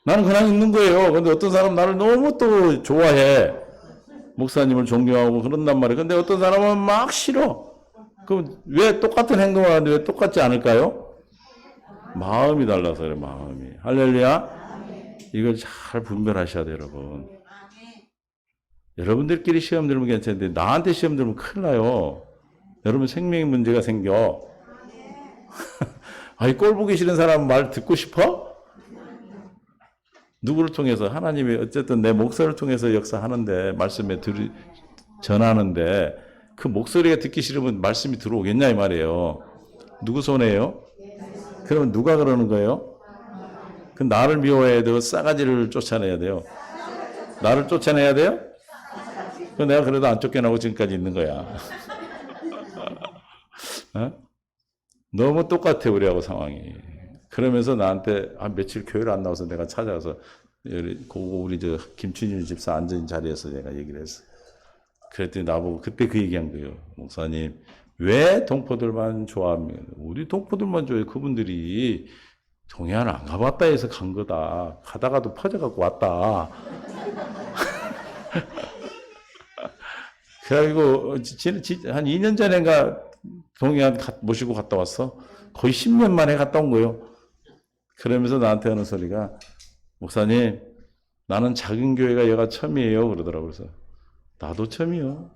나는 그냥 있는 거예요. 근데 어떤 사람은 나를 너무 또 좋아해. 목사님을 존경하고 그런단 말이에요. 근데 어떤 사람은 막 싫어. 그럼 왜 똑같은 행동을 하는데 왜 똑같지 않을까요? 마음이 달라서 그래, 마음이. 할렐루야? 이걸 잘 분별하셔야 돼요, 여러분. 여러분들끼리 시험 들면 괜찮은데 나한테 시험 들면 큰일 나요. 여러분 생명에 문제가 생겨. 아니, 꼴 보기 싫은 사람 말 듣고 싶어? 누구를 통해서? 하나님이 어쨌든 내 목소리를 통해서 역사하는데, 말씀에 전하는데, 그 목소리가 듣기 싫으면 말씀이 들어오겠냐, 이 말이에요. 누구 손해예요? 그러면 누가 그러는 거예요? 그 나를 미워해야 되고, 싸가지를 쫓아내야 돼요. 나를 쫓아내야 돼요? 그 내가 그래도 안 쫓겨나고 지금까지 있는 거야. 어? 너무 똑같아, 우리하고 상황이. 그러면서 나한테 며칠 교회를 안 나와서 내가 찾아가서 우리 저 김춘일 집사 앉은 자리에서 내가 얘기를 했어. 그랬더니 나보고 그때 그 얘기한 거예요. 목사님, 왜 동포들만 좋아하면? 우리 동포들만 좋아해. 그분들이 동해안 안 가봤다 해서 간 거다. 가다가도 퍼져갖고 왔다. 그래가지고 한 2년 전인가 동해안 모시고 갔다 왔어. 거의 10년 만에 갔다 온 거예요. 그러면서 나한테 하는 소리가, 목사님, 나는 작은 교회가 여가 처음이에요. 그러더라고요. 그래서 나도 처음이요.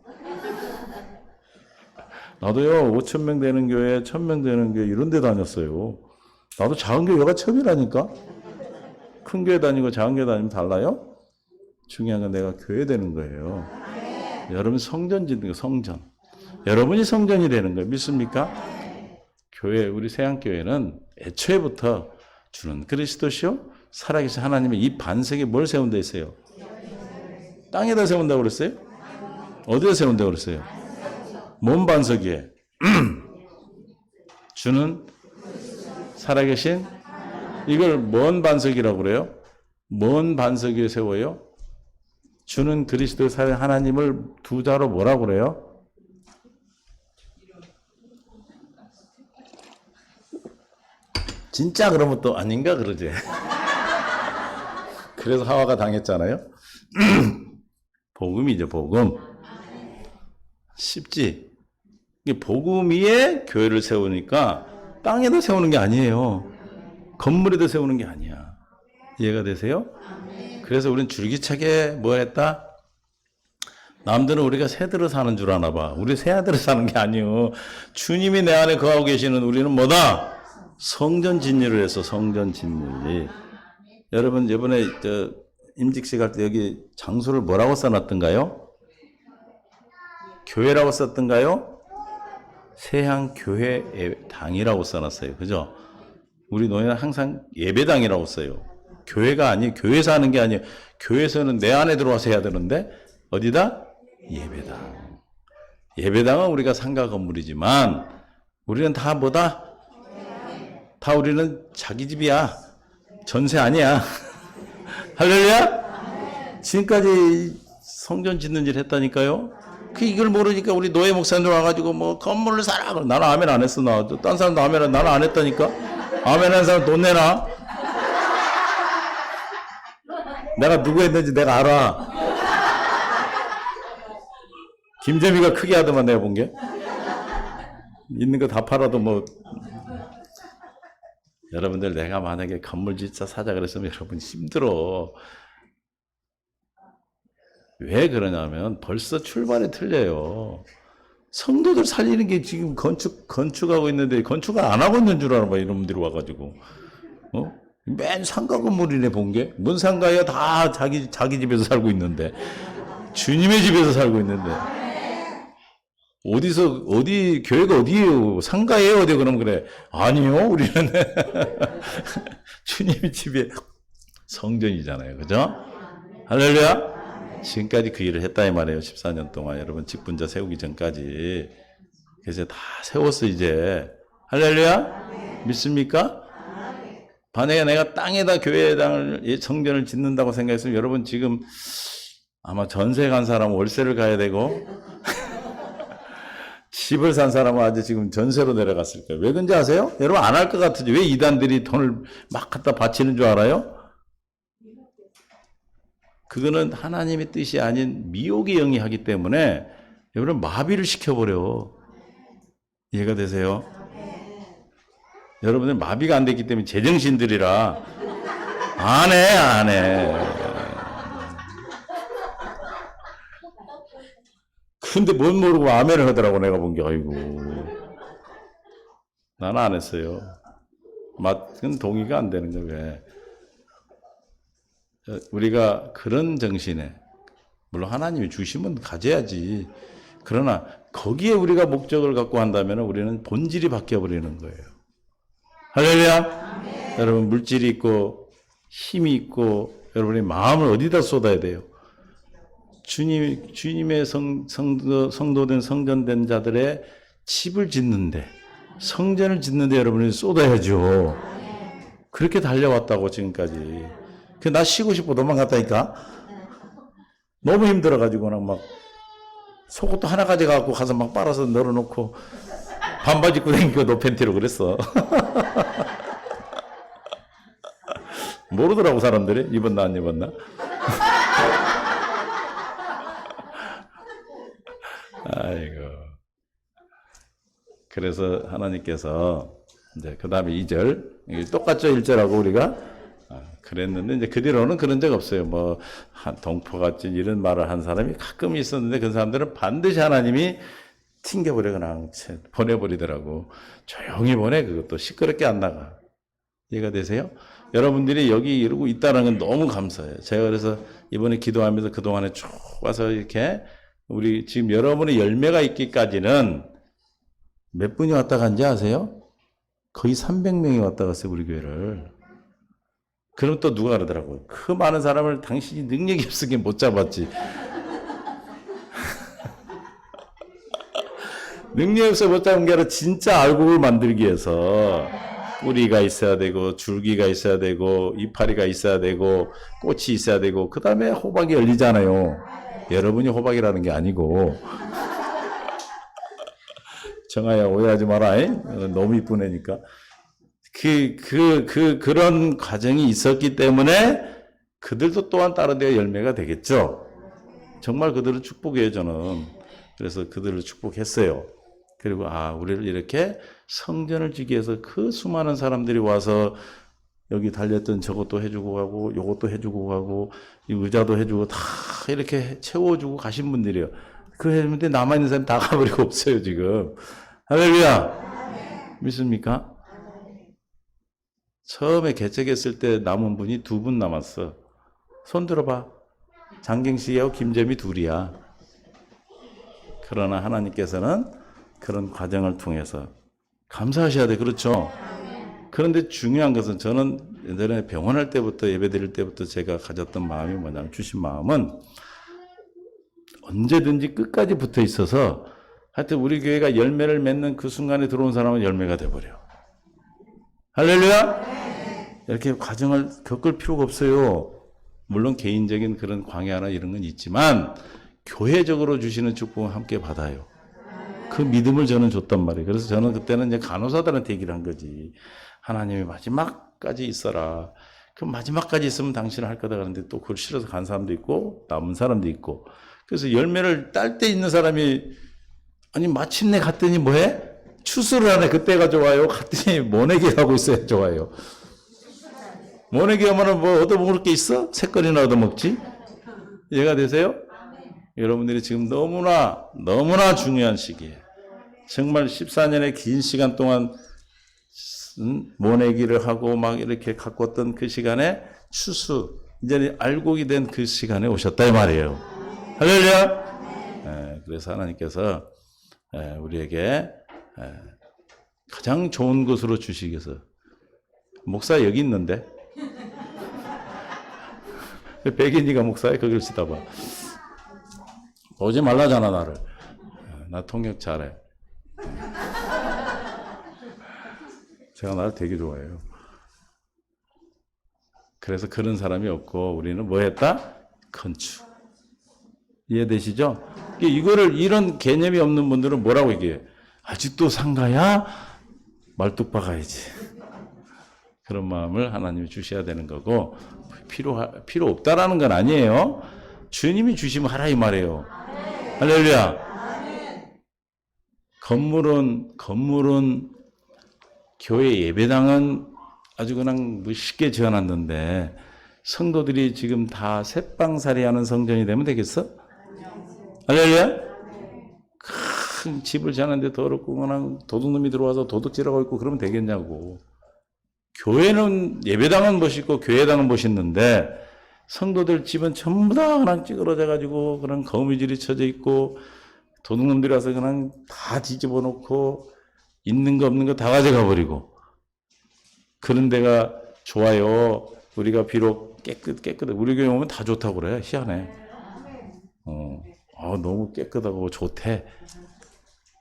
나도요, 5,000명 되는 교회, 1,000명 되는 교회 이런 데 다녔어요. 나도 작은 교회가 처음이라니까. 큰 교회 다니고 작은 교회 다니면 달라요? 중요한 건 내가 교회 되는 거예요. 여러분 성전 짓는 거, 성전. 여러분이 성전이 되는 거예요. 믿습니까? 교회, 우리 세안교회는 애초에부터 주는 그리스도시요 살아계신 하나님의 이 반석에 뭘 세운다 했어요? 땅에다 세운다고 그랬어요? 어디에 세운다고 그랬어요? 뭔 반석이에요? 주는 살아계신, 이걸 뭔 반석이라고 그래요? 뭔 반석 위에 세워요? 주는 그리스도 살아계신 하나님을 두 자로 뭐라고 그래요? 진짜 그러면 또 아닌가 그러지. 그래서 하와가 당했잖아요. 복음이죠, 복음. 쉽지. 복음 위에 교회를 세우니까 땅에다 세우는 게 아니에요. 건물에다 세우는 게 아니야. 이해가 되세요? 그래서 우리는 줄기차게 뭐 했다? 남들은 우리가 새들어 사는 줄 아나 봐. 우리 새아들어 사는 게 아니에요. 주님이 내 안에 거하고 계시는 우리는 뭐다? 성전 진리를 해서 성전 진리. 여러분, 이번에 임직식 할 때 여기 장소를 뭐라고 써놨던가요? 교회라고 썼던가요? 세향교회당이라고 써놨어요. 그죠? 우리 노예는 항상 예배당이라고 써요. 교회가 아니, 교회에서 하는 게 아니에요. 교회에서는 내 안에 들어와서 해야 되는데, 어디다? 예배당. 예배당은 우리가 상가 건물이지만, 우리는 다 뭐다? 다 우리는 자기 집이야. 전세 아니야. 할렐루야? 지금까지 성전 짓는 일 했다니까요? 이걸 모르니까 우리 노예 목사님들 와가지고 뭐 건물을 사라. 나는 아멘 안 했어. 딴 사람도 아멘, 나는 안 했다니까? 아멘 한 사람 돈 내놔. 내가 누구 했는지 내가 알아. 김재미가 크게 하더만 내가 본 게. 있는 거 다 팔아도 뭐. 여러분들, 내가 만약에 건물 짓자 사자 그랬으면 여러분 힘들어. 왜 그러냐면 벌써 출발이 틀려요. 성도들 살리는 게 지금 건축하고 있는데 건축을 안 하고 있는 줄 알아 봐. 이놈들이 와가지고. 맨 상가 건물이네 본 게. 뭔 상가야? 다 자기 집에서 살고 있는데. 주님의 집에서 살고 있는데. 어디, 교회가 어디예요? 상가예요? 어디, 그럼 그래. 아니요, 우리는. 주님의 집에 성전이잖아요. 그죠? 할렐루야? 지금까지 그 일을 했다, 이 말이에요. 14년 동안. 여러분, 직분자 세우기 전까지. 그래서 다 세웠어, 이제. 할렐루야? 믿습니까? 만약에 내가 땅에다 교회당을, 성전을 짓는다고 생각했으면 여러분 지금 아마 전세 간 사람은 월세를 가야 되고, 집을 산 사람은 아주 지금 전세로 내려갔을 거예요. 왜 그런지 아세요? 여러분 안 할 것 같으죠? 왜 이단들이 돈을 막 갖다 바치는 줄 알아요? 그거는 하나님의 뜻이 아닌 미혹의 영이 하기 때문에 여러분 마비를 시켜버려. 이해가 되세요? 여러분들 마비가 안 됐기 때문에 제정신들이라 안 해. 근데 뭔 모르고 아멘을 하더라고, 내가 본 게. 아이고. 나는 안 했어요. 그건 동의가 안 되는 거예요. 왜? 우리가 그런 정신에, 물론 하나님이 주시면 가져야지. 그러나 거기에 우리가 목적을 갖고 한다면 우리는 본질이 바뀌어버리는 거예요. 할렐루야! 여러분, 물질이 있고 힘이 있고 여러분의 마음을 어디다 쏟아야 돼요? 주님의 성도된 성전된 자들의 집을 짓는데, 성전을 짓는데 여러분이 쏟아야죠. 그렇게 달려왔다고 지금까지. 나 쉬고 싶어 도망갔다니까. 너무 힘들어가지고 막 속옷도 하나 가져가고 가서 막 빨아서 널어놓고 반바지 입고 다니고 노팬티로 그랬어. 모르더라고 사람들이. 입었나 안 입었나. 아이고. 그래서 하나님께서 이제 그 다음에 2절 똑같죠 1절하고 우리가 그랬는데 이제 그 뒤로는 그런 적 없어요. 뭐 동포같이 이런 말을 한 사람이 가끔 있었는데 그 사람들은 반드시 하나님이 튕겨버려 그냥 보내버리더라고. 조용히 보내. 그것도 시끄럽게 안 나가. 이해가 되세요? 여러분들이 여기 이러고 있다는 건 너무 감사해요. 제가 그래서 이번에 기도하면서 그동안에 쭉 와서 이렇게 우리 지금 여러분의 열매가 있기까지는 몇 분이 왔다 간지 아세요? 거의 300명이 왔다 갔어요, 우리 교회를. 그럼 또 누가 그러더라고요. 그 많은 사람을 당신이 능력이 없으니 못 잡았지. 능력이 없어 못 잡은 게 아니라 진짜 알곡을 만들기 위해서 뿌리가 있어야 되고 줄기가 있어야 되고 이파리가 있어야 되고 꽃이 있어야 되고 그 다음에 호박이 열리잖아요. 여러분이 호박이라는 게 아니고. 정아야 오해하지 마라. 너무 이쁜 애니까. 그런 과정이 있었기 때문에 그들도 또한 다른 데 열매가 되겠죠. 정말 그들은 축복이에요, 저는. 그래서 그들을 축복했어요. 그리고 우리를 이렇게 성전을 지기 위해서 그 수많은 사람들이 와서 여기 달렸던 저것도 해주고 가고 요것도 해주고 가고 이 의자도 해주고 다 이렇게 채워주고 가신 분들이에요. 그 했는데 남아있는 사람이 다 가버리고 없어요, 지금. 할렐루야! 믿습니까? 처음에 개척했을 때 남은 분이 2분 남았어. 손 들어봐. 장경식하고 김재미 둘이야. 그러나 하나님께서는 그런 과정을 통해서 감사하셔야 돼. 그렇죠? 그런데 중요한 것은 저는 예전에 병원할 때부터 예배 드릴 때부터 제가 가졌던 마음이 뭐냐면 주신 마음은 언제든지 끝까지 붙어 있어서 하여튼 우리 교회가 열매를 맺는 그 순간에 들어온 사람은 열매가 돼버려. 할렐루야! 이렇게 과정을 겪을 필요가 없어요. 물론 개인적인 그런 광야나 이런 건 있지만 교회적으로 주시는 축복은 함께 받아요. 그 믿음을 저는 줬단 말이에요. 그래서 저는 그때는 이제 간호사들한테 얘기를 한 거지. 하나님이 마지막까지 있어라. 그럼 마지막까지 있으면 당신은 할 거다 그러는데 또 그걸 싫어서 간 사람도 있고 남은 사람도 있고. 그래서 열매를 딸 때 있는 사람이 아니 마침내 갔더니 뭐해? 추수를 하네. 그때가 좋아요. 갔더니 모내기 하고 있어야 좋아요. 모내기 하면 뭐 얻어먹을 게 있어? 새거리나 얻어먹지? 이해가 되세요? 여러분들이 지금 너무나 중요한 시기에 정말 14년의 긴 시간 동안 모내기를 하고 막 이렇게 갖고 왔던 그 시간에 추수, 이제 알곡이 된 그 시간에 오셨다 이 말이에요. 할렐루야! 그래서 하나님께서 우리에게 가장 좋은 것으로 주시기 위해서 목사 여기 있는데 백인이가 목사에 거길 치다봐. 오지 말라잖아 나를. 나 통역 잘해. 제가 나를 되게 좋아해요. 그래서 그런 사람이 없고 우리는 뭐 했다? 건축. 이해되시죠? 이런 개념이 없는 분들은 뭐라고 얘기해? 아직도 상가야? 말뚝 박아야지. 그런 마음을 하나님이 주셔야 되는 거고 필요 없다라는 건 아니에요. 주님이 주시면 하라 이 말이에요. 할렐루야. 건물은 교회 예배당은 아주 그냥 쉽게 지어놨는데 성도들이 지금 다 새빵살이 하는 성전이 되면 되겠어? 할렐루야. 큰 집을 지었는데 더럽고 그냥 도둑놈이 들어와서 도둑질하고 있고 그러면 되겠냐고. 교회는 예배당은 멋있고 교회당은 멋있는데 성도들 집은 전부 다 그냥 찌그러져 가지고 그런 거미줄이 쳐져 있고 도둑놈들이 와서 그냥 다 뒤집어 놓고 있는 거 없는 거 다 가져가 버리고 그런 데가 좋아요. 우리가 비록 깨끗해. 우리 교회 오면 다 좋다고 그래. 희한해. 너무 깨끗하고 좋대.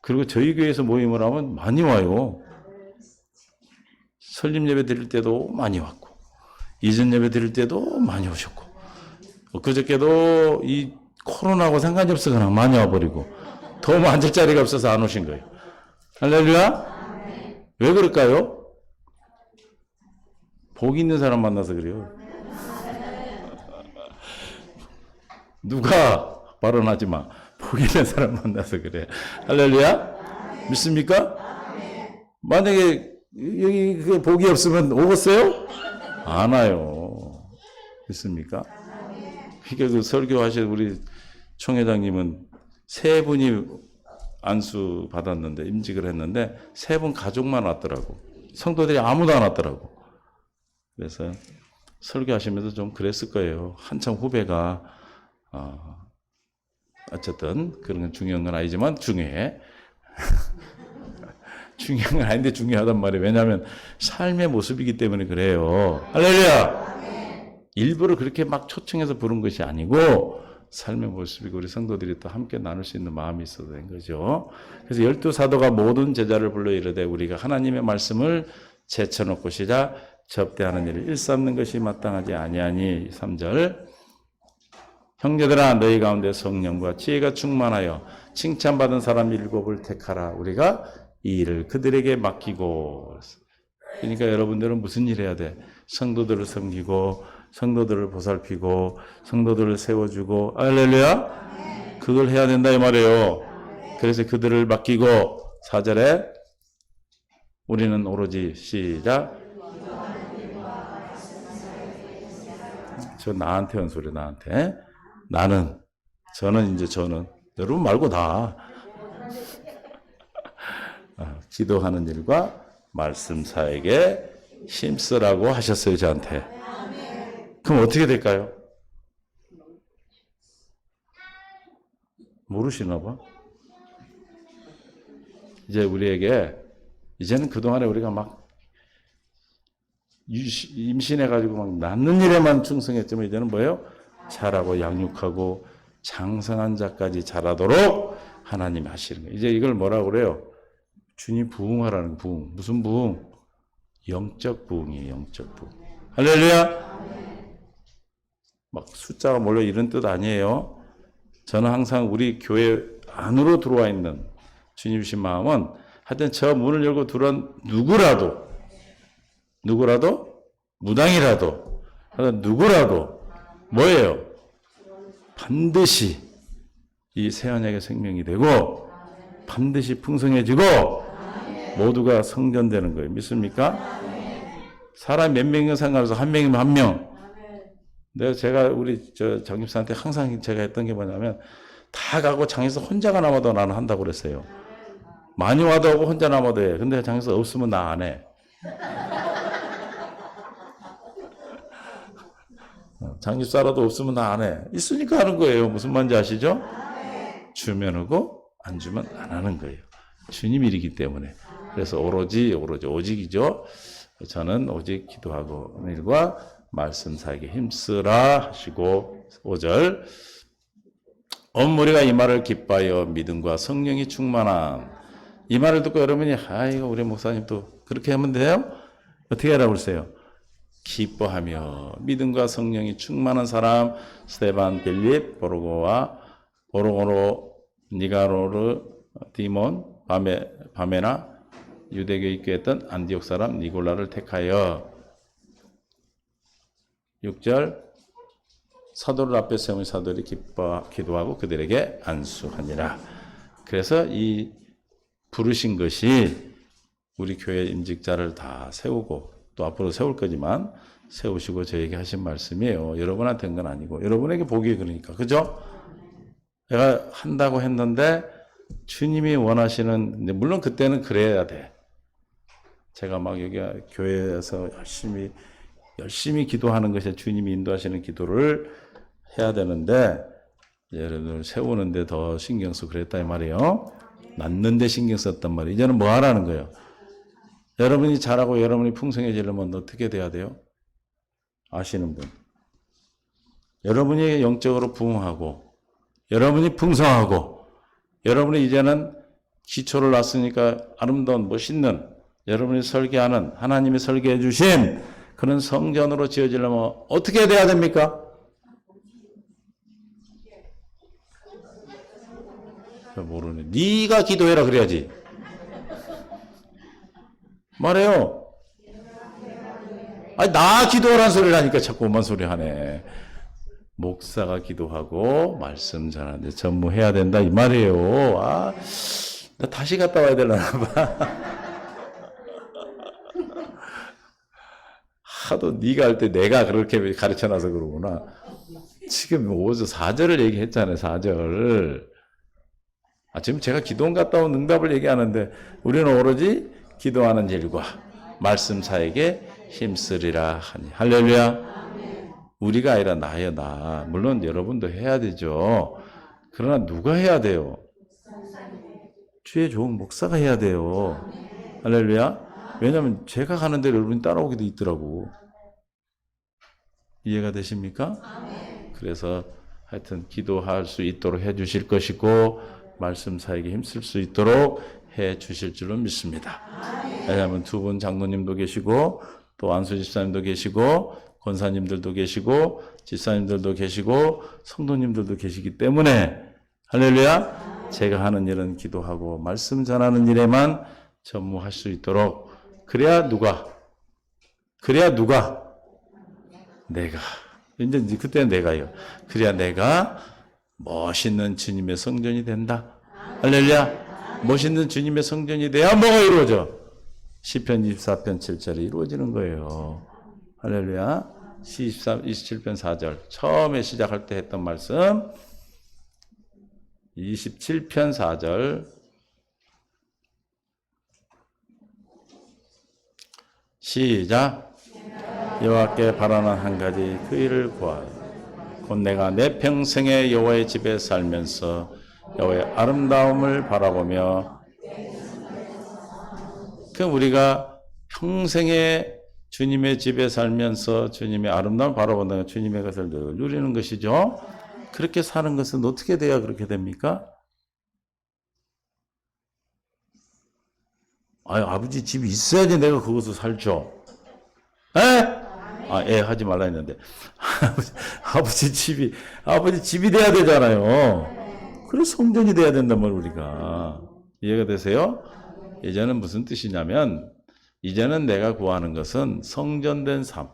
그리고 저희 교회에서 모임을 하면 많이 와요. 설립 예배 드릴 때도 많이 왔고, 이전 예배 드릴 때도 많이 오셨고, 그저께도 이 코로나하고 상관이 없어 그냥 많이 와버리고, 더 앉을 자리가 없어서 안 오신 거예요. 할렐루야? 왜 그럴까요? 복 있는 사람 만나서 그래요. 누가 발언하지 마. 복 있는 사람 만나서 그래. 할렐루야? 믿습니까? 만약에 여기 그 복이 없으면 오겠어요? 안 와요. 믿습니까? 그러니까 그 설교하실 우리 총회장님은 세 분이 안수 받았는데 임직을 했는데 세 분 가족만 왔더라고. 성도들이 아무도 안 왔더라고. 그래서 설교하시면서 좀 그랬을 거예요. 한참 후배가 어쨌든 그런 건 중요한 건 아니지만 중요해. 중요한 건 아닌데 중요하단 말이에요. 왜냐하면 삶의 모습이기 때문에 그래요. 할렐루야! 일부러 그렇게 막 초청해서 부른 것이 아니고 삶의 모습이고 우리 성도들이 또 함께 나눌 수 있는 마음이 있어도 된 거죠. 그래서 12사도가 모든 제자를 불러 이르되 우리가 하나님의 말씀을 제쳐놓고 시작 접대하는 일을 일삼는 것이 마땅하지 아니하니 3절 형제들아 너희 가운데 성령과 지혜가 충만하여 칭찬받은 사람 7을 택하라. 우리가 이 일을 그들에게 맡기고. 그러니까 여러분들은 무슨 일 해야 돼? 성도들을 섬기고 성도들을 보살피고 성도들을 세워주고 할렐루야? 그걸 해야 된다 이 말이에요. 그래서 그들을 맡기고 4절에 우리는 오로지 시작 저 나한테 한 소리 나한테 저는 여러분 말고 다 기도하는 일과 말씀 사에게 힘쓰라고 하셨어요 저한테. 그럼 어떻게 될까요? 모르시나 봐. 이제 우리에게 이제는 그동안에 우리가 막 임신해가지고 막 낳는 일에만 충성했지만 이제는 뭐예요? 자라고 양육하고 장성한 자까지 자라도록 하나님이 하시는 거예요. 이제 이걸 뭐라고 그래요? 주님 부흥하라는 부흥. 무슨 부흥? 영적 부흥이에요. 영적 부흥. 할렐루야. 막 숫자가 몰려 이런 뜻 아니에요. 저는 항상 우리 교회 안으로 들어와 있는 주님 주신 마음은 하여튼 저 문을 열고 들어온 누구라도 무당이라도 누구라도 뭐예요? 반드시 이 새언약의 생명이 되고 반드시 풍성해지고 모두가 성전되는 거예요. 믿습니까? 사람 몇 명이면 상관없어. 한 명이면 한 명. 제가 우리 장집사한테 항상 제가 했던 게 뭐냐면 다 가고 장에서 혼자가 남아도 나는 한다고 그랬어요. 많이 와도 하고 혼자 남아도 해. 근데 장에서 없으면 나 안 해. 장집사라도 없으면 나 안 해. 있으니까 하는 거예요. 무슨 말인지 아시죠? 주면 하고 안 주면 안 하는 거예요. 주님 일이기 때문에. 그래서 오직이죠. 저는 오직 기도하고 일과 말씀 사에게 힘쓰라 하시고 5절 온 무리가 이 말을 기뻐하여 믿음과 성령이 충만한 이 말을 듣고 여러분이 이거 우리 목사님도 그렇게 하면 돼요? 어떻게 하라고 그러세요? 기뻐하며 믿음과 성령이 충만한 사람 스데반, 빌립, 보로고로, 니가노르, 디몬, 바메나 유대교에 입교했던 안디옥 사람 니골라를 택하여 6절 사도를 앞에 세운 사도들이 기도하고 그들에게 안수하니라. 그래서 이 부르신 것이 우리 교회 임직자를 다 세우고 또 앞으로 세울 거지만 세우시고 저에게 하신 말씀이에요. 여러분한테 한 건 아니고 여러분에게 복이 그러니까 그죠? 내가 한다고 했는데 주님이 원하시는, 근데 물론 그때는 그래야 돼. 제가 막 여기 교회에서 열심히 기도하는 것이 주님이 인도하시는 기도를 해야 되는데, 여러분들 세우는데 더 신경 쓰고 그랬다 이 말이에요. 낳는데 신경 썼단 말이에요. 이제는 뭐 하라는 거예요? 여러분이 잘하고 여러분이 풍성해지려면 어떻게 돼야 돼요? 아시는 분. 여러분이 영적으로 부흥하고, 여러분이 풍성하고, 여러분이 이제는 기초를 놨으니까 아름다운 멋있는 여러분이 설계하는 하나님이 설계해 주신 그런 성전으로 지어지려면 어떻게 돼야 됩니까? 모르네. 네가 기도해라 그래야지. 말해요. 아니 나 기도하라는 소리를 하니까 자꾸 오만 소리 하네. 목사가 기도하고 말씀 전하는데 전무해야 된다 이 말이에요. 아, 나 다시 갔다 와야 되려나 봐. 하도 네가 할 때 내가 그렇게 가르쳐놔서 그러구나. 지금 5절 4절을 얘기했잖아요. 4절. 지금 제가 기도원 갔다 온 응답을 얘기하는데 우리는 오로지 기도하는 일과 말씀 사에게 힘쓰리라 하니. 할렐루야. 우리가 아니라 나예요, 나. 물론 여러분도 해야 되죠. 그러나 누가 해야 돼요? 주의 좋은 목사가 해야 돼요. 할렐루야. 왜냐하면 제가 가는 대로 여러분이 따라오게 돼 있더라고. 이해가 되십니까? 그래서 하여튼 기도할 수 있도록 해 주실 것이고 말씀 사에게 힘쓸 수 있도록 해 주실 줄로 믿습니다. 왜냐하면 두 분 장로님도 계시고 또 안수 집사님도 계시고 권사님들도 계시고 집사님들도 계시고 성도님들도 계시기 때문에 할렐루야. 제가 하는 일은 기도하고 말씀 전하는 일에만 전무할 수 있도록 그래야 누가 내가 이제 그때는 내가요. 그래야 내가 멋있는 주님의 성전이 된다. 할렐루야. 멋있는 주님의 성전이 돼야 뭐가 이루어져? 시편 24편 7절에 이루어지는 거예요. 할렐루야. 27편 4절 처음에 시작할 때 했던 말씀 27편 4절 시작. 여호와께 바라는 한 가지 그 일을 구하라. 곧 내가 내 평생에 여호와의 집에 살면서 여호와의 아름다움을 바라보며 그럼 우리가 평생에 주님의 집에 살면서 주님의 아름다움을 바라본다는 주님의 것을 늘 누리는 것이죠. 그렇게 사는 것은 어떻게 돼야 그렇게 됩니까? 아버지 집이 있어야지 내가 그것을 살죠. 에? 하지 말라 했는데. 아버지 집이 돼야 되잖아요. 그래서 성전이 돼야 된단 말이에요, 우리가. 이해가 되세요? 이제는 무슨 뜻이냐면, 이제는 내가 구하는 것은 성전된 삶,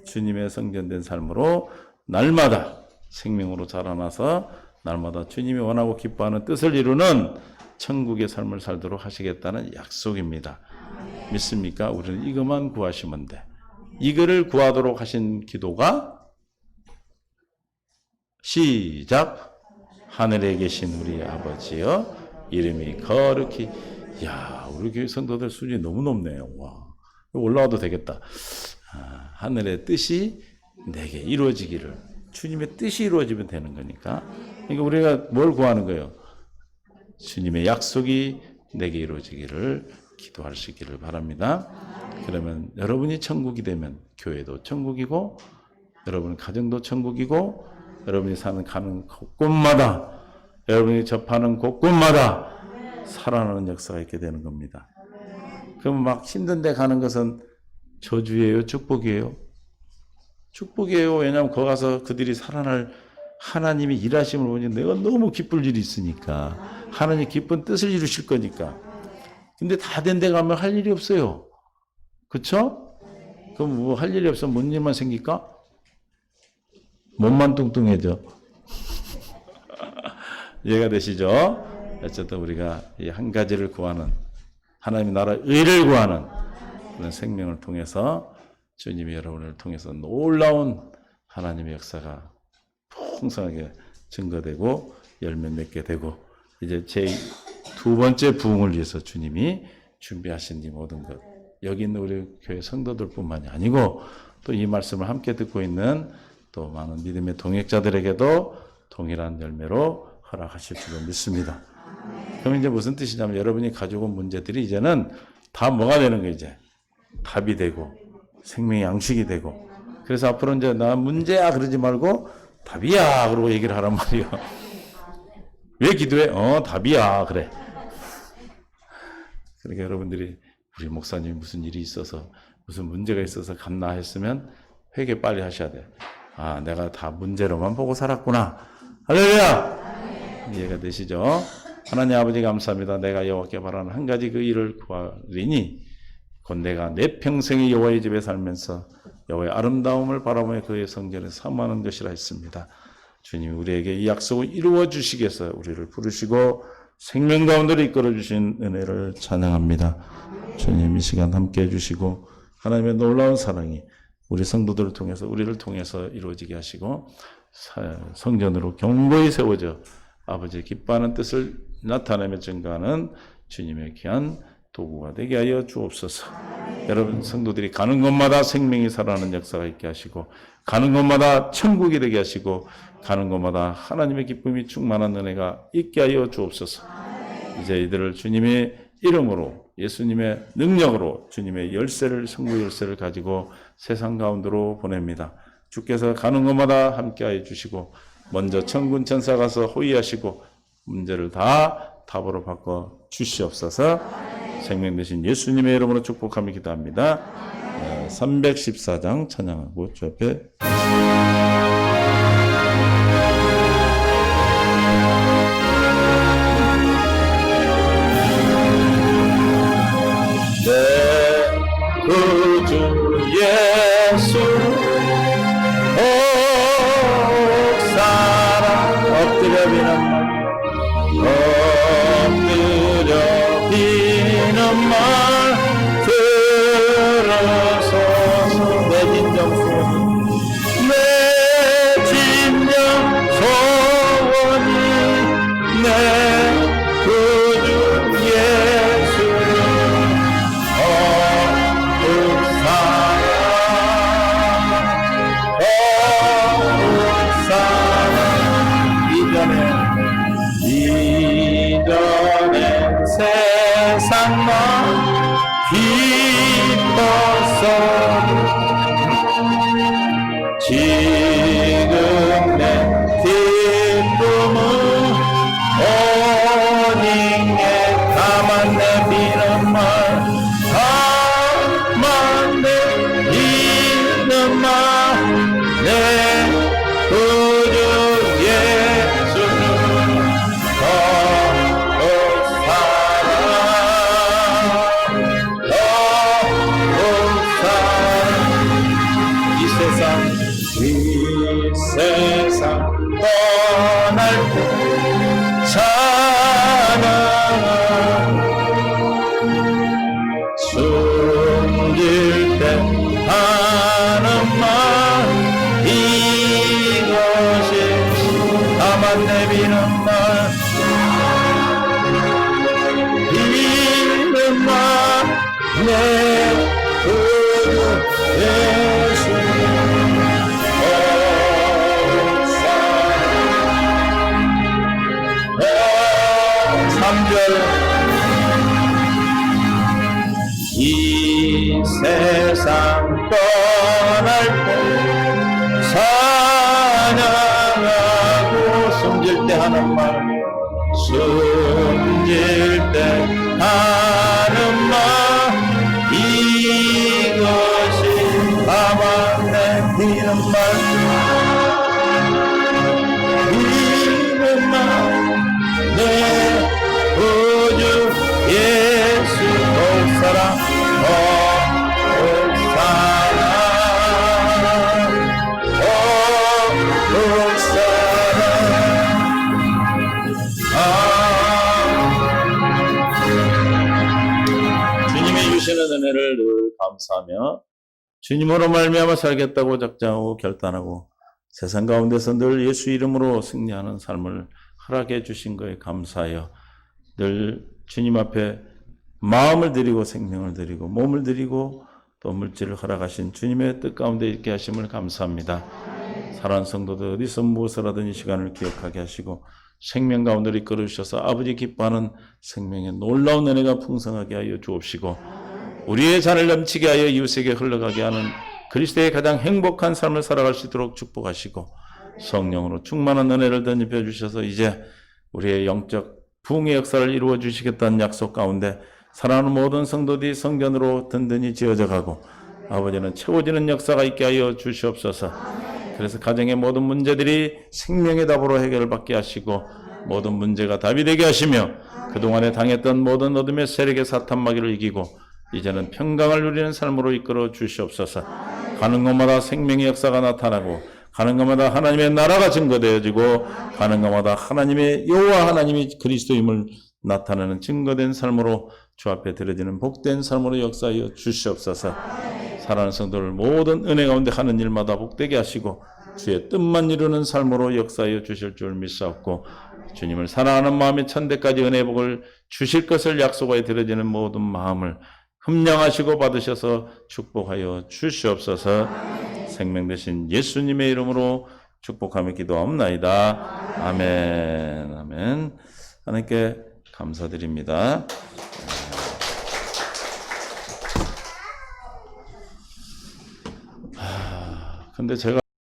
주님의 성전된 삶으로 날마다 생명으로 자라나서 날마다 주님이 원하고 기뻐하는 뜻을 이루는 천국의 삶을 살도록 하시겠다는 약속입니다. 믿습니까? 우리는 이것만 구하시면 돼. 이거를 구하도록 하신 기도가 시작. 하늘에 계신 우리 아버지여 이름이 거룩히. 우리 교회 성도들 수준이 너무 높네요. 와, 올라와도 되겠다. 하늘의 뜻이 내게 이루어지기를. 주님의 뜻이 이루어지면 되는 거니까. 그러니까 우리가 뭘 구하는 거예요? 주님의 약속이 내게 이루어지기를 기도할 수 있기를 바랍니다. 그러면 여러분이 천국이 되면 교회도 천국이고 여러분 가정도 천국이고 여러분이 가는 곳곳마다 여러분이 접하는 곳곳마다 살아나는 역사가 있게 되는 겁니다. 그럼 막 힘든 데 가는 것은 저주예요? 축복이에요? 축복이에요. 왜냐하면 거기 가서 그들이 살아날 하나님이 일하심을 보니 내가 너무 기쁠 일이 있으니까. 하나님 기쁜 뜻을 이루실 거니까. 근데 다 된 데 가면 할 일이 없어요. 그쵸? 그럼 뭐 할 일이 없으면 뭔 일만 생길까? 몸만 뚱뚱해져. 이해가 되시죠? 어쨌든 우리가 이 한 가지를 구하는 하나님의 나라 의를 구하는 그런 생명을 통해서 주님이 여러분을 통해서 놀라운 하나님의 역사가 풍성하게 증거되고 열매 맺게 되고 이제 제 두 번째 부흥을 위해서 주님이 준비하신 이 모든 것. 여기 있는 우리 교회 성도들뿐만이 아니고 또 이 말씀을 함께 듣고 있는 또 많은 믿음의 동역자들에게도 동일한 열매로 허락하실 줄로 믿습니다. 그럼 이제 무슨 뜻이냐면 여러분이 가지고 온 문제들이 이제는 다 뭐가 되는 거예요, 이제. 답이 되고 생명의 양식이 되고. 그래서 앞으로 이제 나 문제야 그러지 말고 답이야 그러고 얘기를 하란 말이에요. 왜 기도해? 답이야 그래. 그러니까 여러분들이 우리 목사님이 무슨 일이 있어서 무슨 문제가 있어서 갔나 했으면 회개 빨리 하셔야 돼. 아, 내가 다 문제로만 보고 살았구나. 할렐루야! 이해가 되시죠? 하나님 아버지 감사합니다. 내가 여호와께 바라는 한 가지 그 일을 구하리니 곧 내가 내 평생의 여호와의 집에 살면서 여호와의 아름다움을 바라보며 그의 성전에 사모하는 것이라 했습니다. 주님 우리에게 이 약속을 이루어 주시기 위해서 우리를 부르시고 생명 가운데로 이끌어 주신 은혜를 찬양합니다. 주님 이 시간 함께 해주시고 하나님의 놀라운 사랑이 우리 성도들을 통해서 우리를 통해서 이루어지게 하시고 성전으로 견고히 세워져 아버지의 기뻐하는 뜻을 나타내며 증거하는 주님의 귀한 도구가 되게 하여 주옵소서. 여러분 성도들이 가는 곳마다 생명이 살아나는 역사가 있게 하시고 가는 곳마다 천국이 되게 하시고 가는 곳마다 하나님의 기쁨이 충만한 은혜가 있게 하여 주옵소서. 이제 이들을 주님의 이름으로 예수님의 능력으로 주님의 열쇠를 성부 열쇠를 가지고 세상 가운데로 보냅니다. 주께서 가는 곳마다 함께하여 주시고 먼저 천군 천사 가서 호위하시고 문제를 다 답으로 바꿔 주시옵소서. 생명 되신 예수님의 이름으로 축복하며 기도합니다. 314장 찬양하고 주 앞에 구주 예수 사랑 엎드려 비는 말 엎드려 비는 말 들어서서 내 진정 소원이 내 진정 소원이 내 구주 예수를 이전엔 세상만 기뻤어도 지금 내 기쁨은 오닝에 가만 내비는 말 가만 내비는 말 내 구주 예수는 이 세상 떠날 때 찬양하고 숨길 때 하는 말 이것이 다만 내비는 말 비는 말 내 구주 예수 3절 이 세상 떠날 때 찬양하고 숨질 때 하는 말 숨질 때 하는 말 이것이 다만 내비는 말 내 구주 예수 사랑 주님이 주시는 은혜를 늘 감사하며 주님으로 말미암아 살겠다고 작정하고 결단하고 세상 가운데서 늘 예수 이름으로 승리하는 삶을 허락해 주신 거에 감사하여 늘 주님 앞에 마음을 드리고 생명을 드리고 몸을 드리고 또 물질을 허락하신 주님의 뜻 가운데 있게 하심을 감사합니다. 사랑하는 성도들 어디서 무엇을 하든 이 시간을 기억하게 하시고 생명 가운데 이끌어 주셔서 아버지 기뻐하는 생명의 놀라운 은혜가 풍성하게 하여 주옵시고 우리의 잔을 넘치게 하여 이웃에게 흘러가게 하는 그리스도의 가장 행복한 삶을 살아갈 수 있도록 축복하시고 성령으로 충만한 은혜를 덧입혀 주셔서 이제 우리의 영적 부흥의 역사를 이루어 주시겠다는 약속 가운데 사랑하는 모든 성도들이 성전으로 든든히 지어져 가고 아버지는 채워지는 역사가 있게 하여 주시옵소서. 그래서 가정의 모든 문제들이 생명의 답으로 해결받게 하시고 모든 문제가 답이 되게 하시며 그동안에 당했던 모든 어둠의 세력의 사탄 마귀를 이기고 이제는 평강을 누리는 삶으로 이끌어 주시옵소서. 가는 곳마다 생명의 역사가 나타나고 가는 곳마다 하나님의 나라가 증거되어지고 가는 곳마다 하나님의 여호와 하나님이 그리스도임을 나타내는 증거된 삶으로 주 앞에 드려지는 복된 삶으로 역사하여 주시옵소서. 사랑하는 성도들 모든 은혜 가운데 하는 일마다 복되게 하시고 주의 뜻만 이루는 삶으로 역사하여 주실 줄 믿사옵고 주님을 사랑하는 마음의 천대까지 은혜의 복을 주실 것을 약속하여 드려지는 모든 마음을 흠량하시고 받으셔서 축복하여 주시옵소서. 생명 되신 예수님의 이름으로 축복하며 기도하옵나이다. 아멘. 아멘. 하나님께 감사드립니다. 근데 제가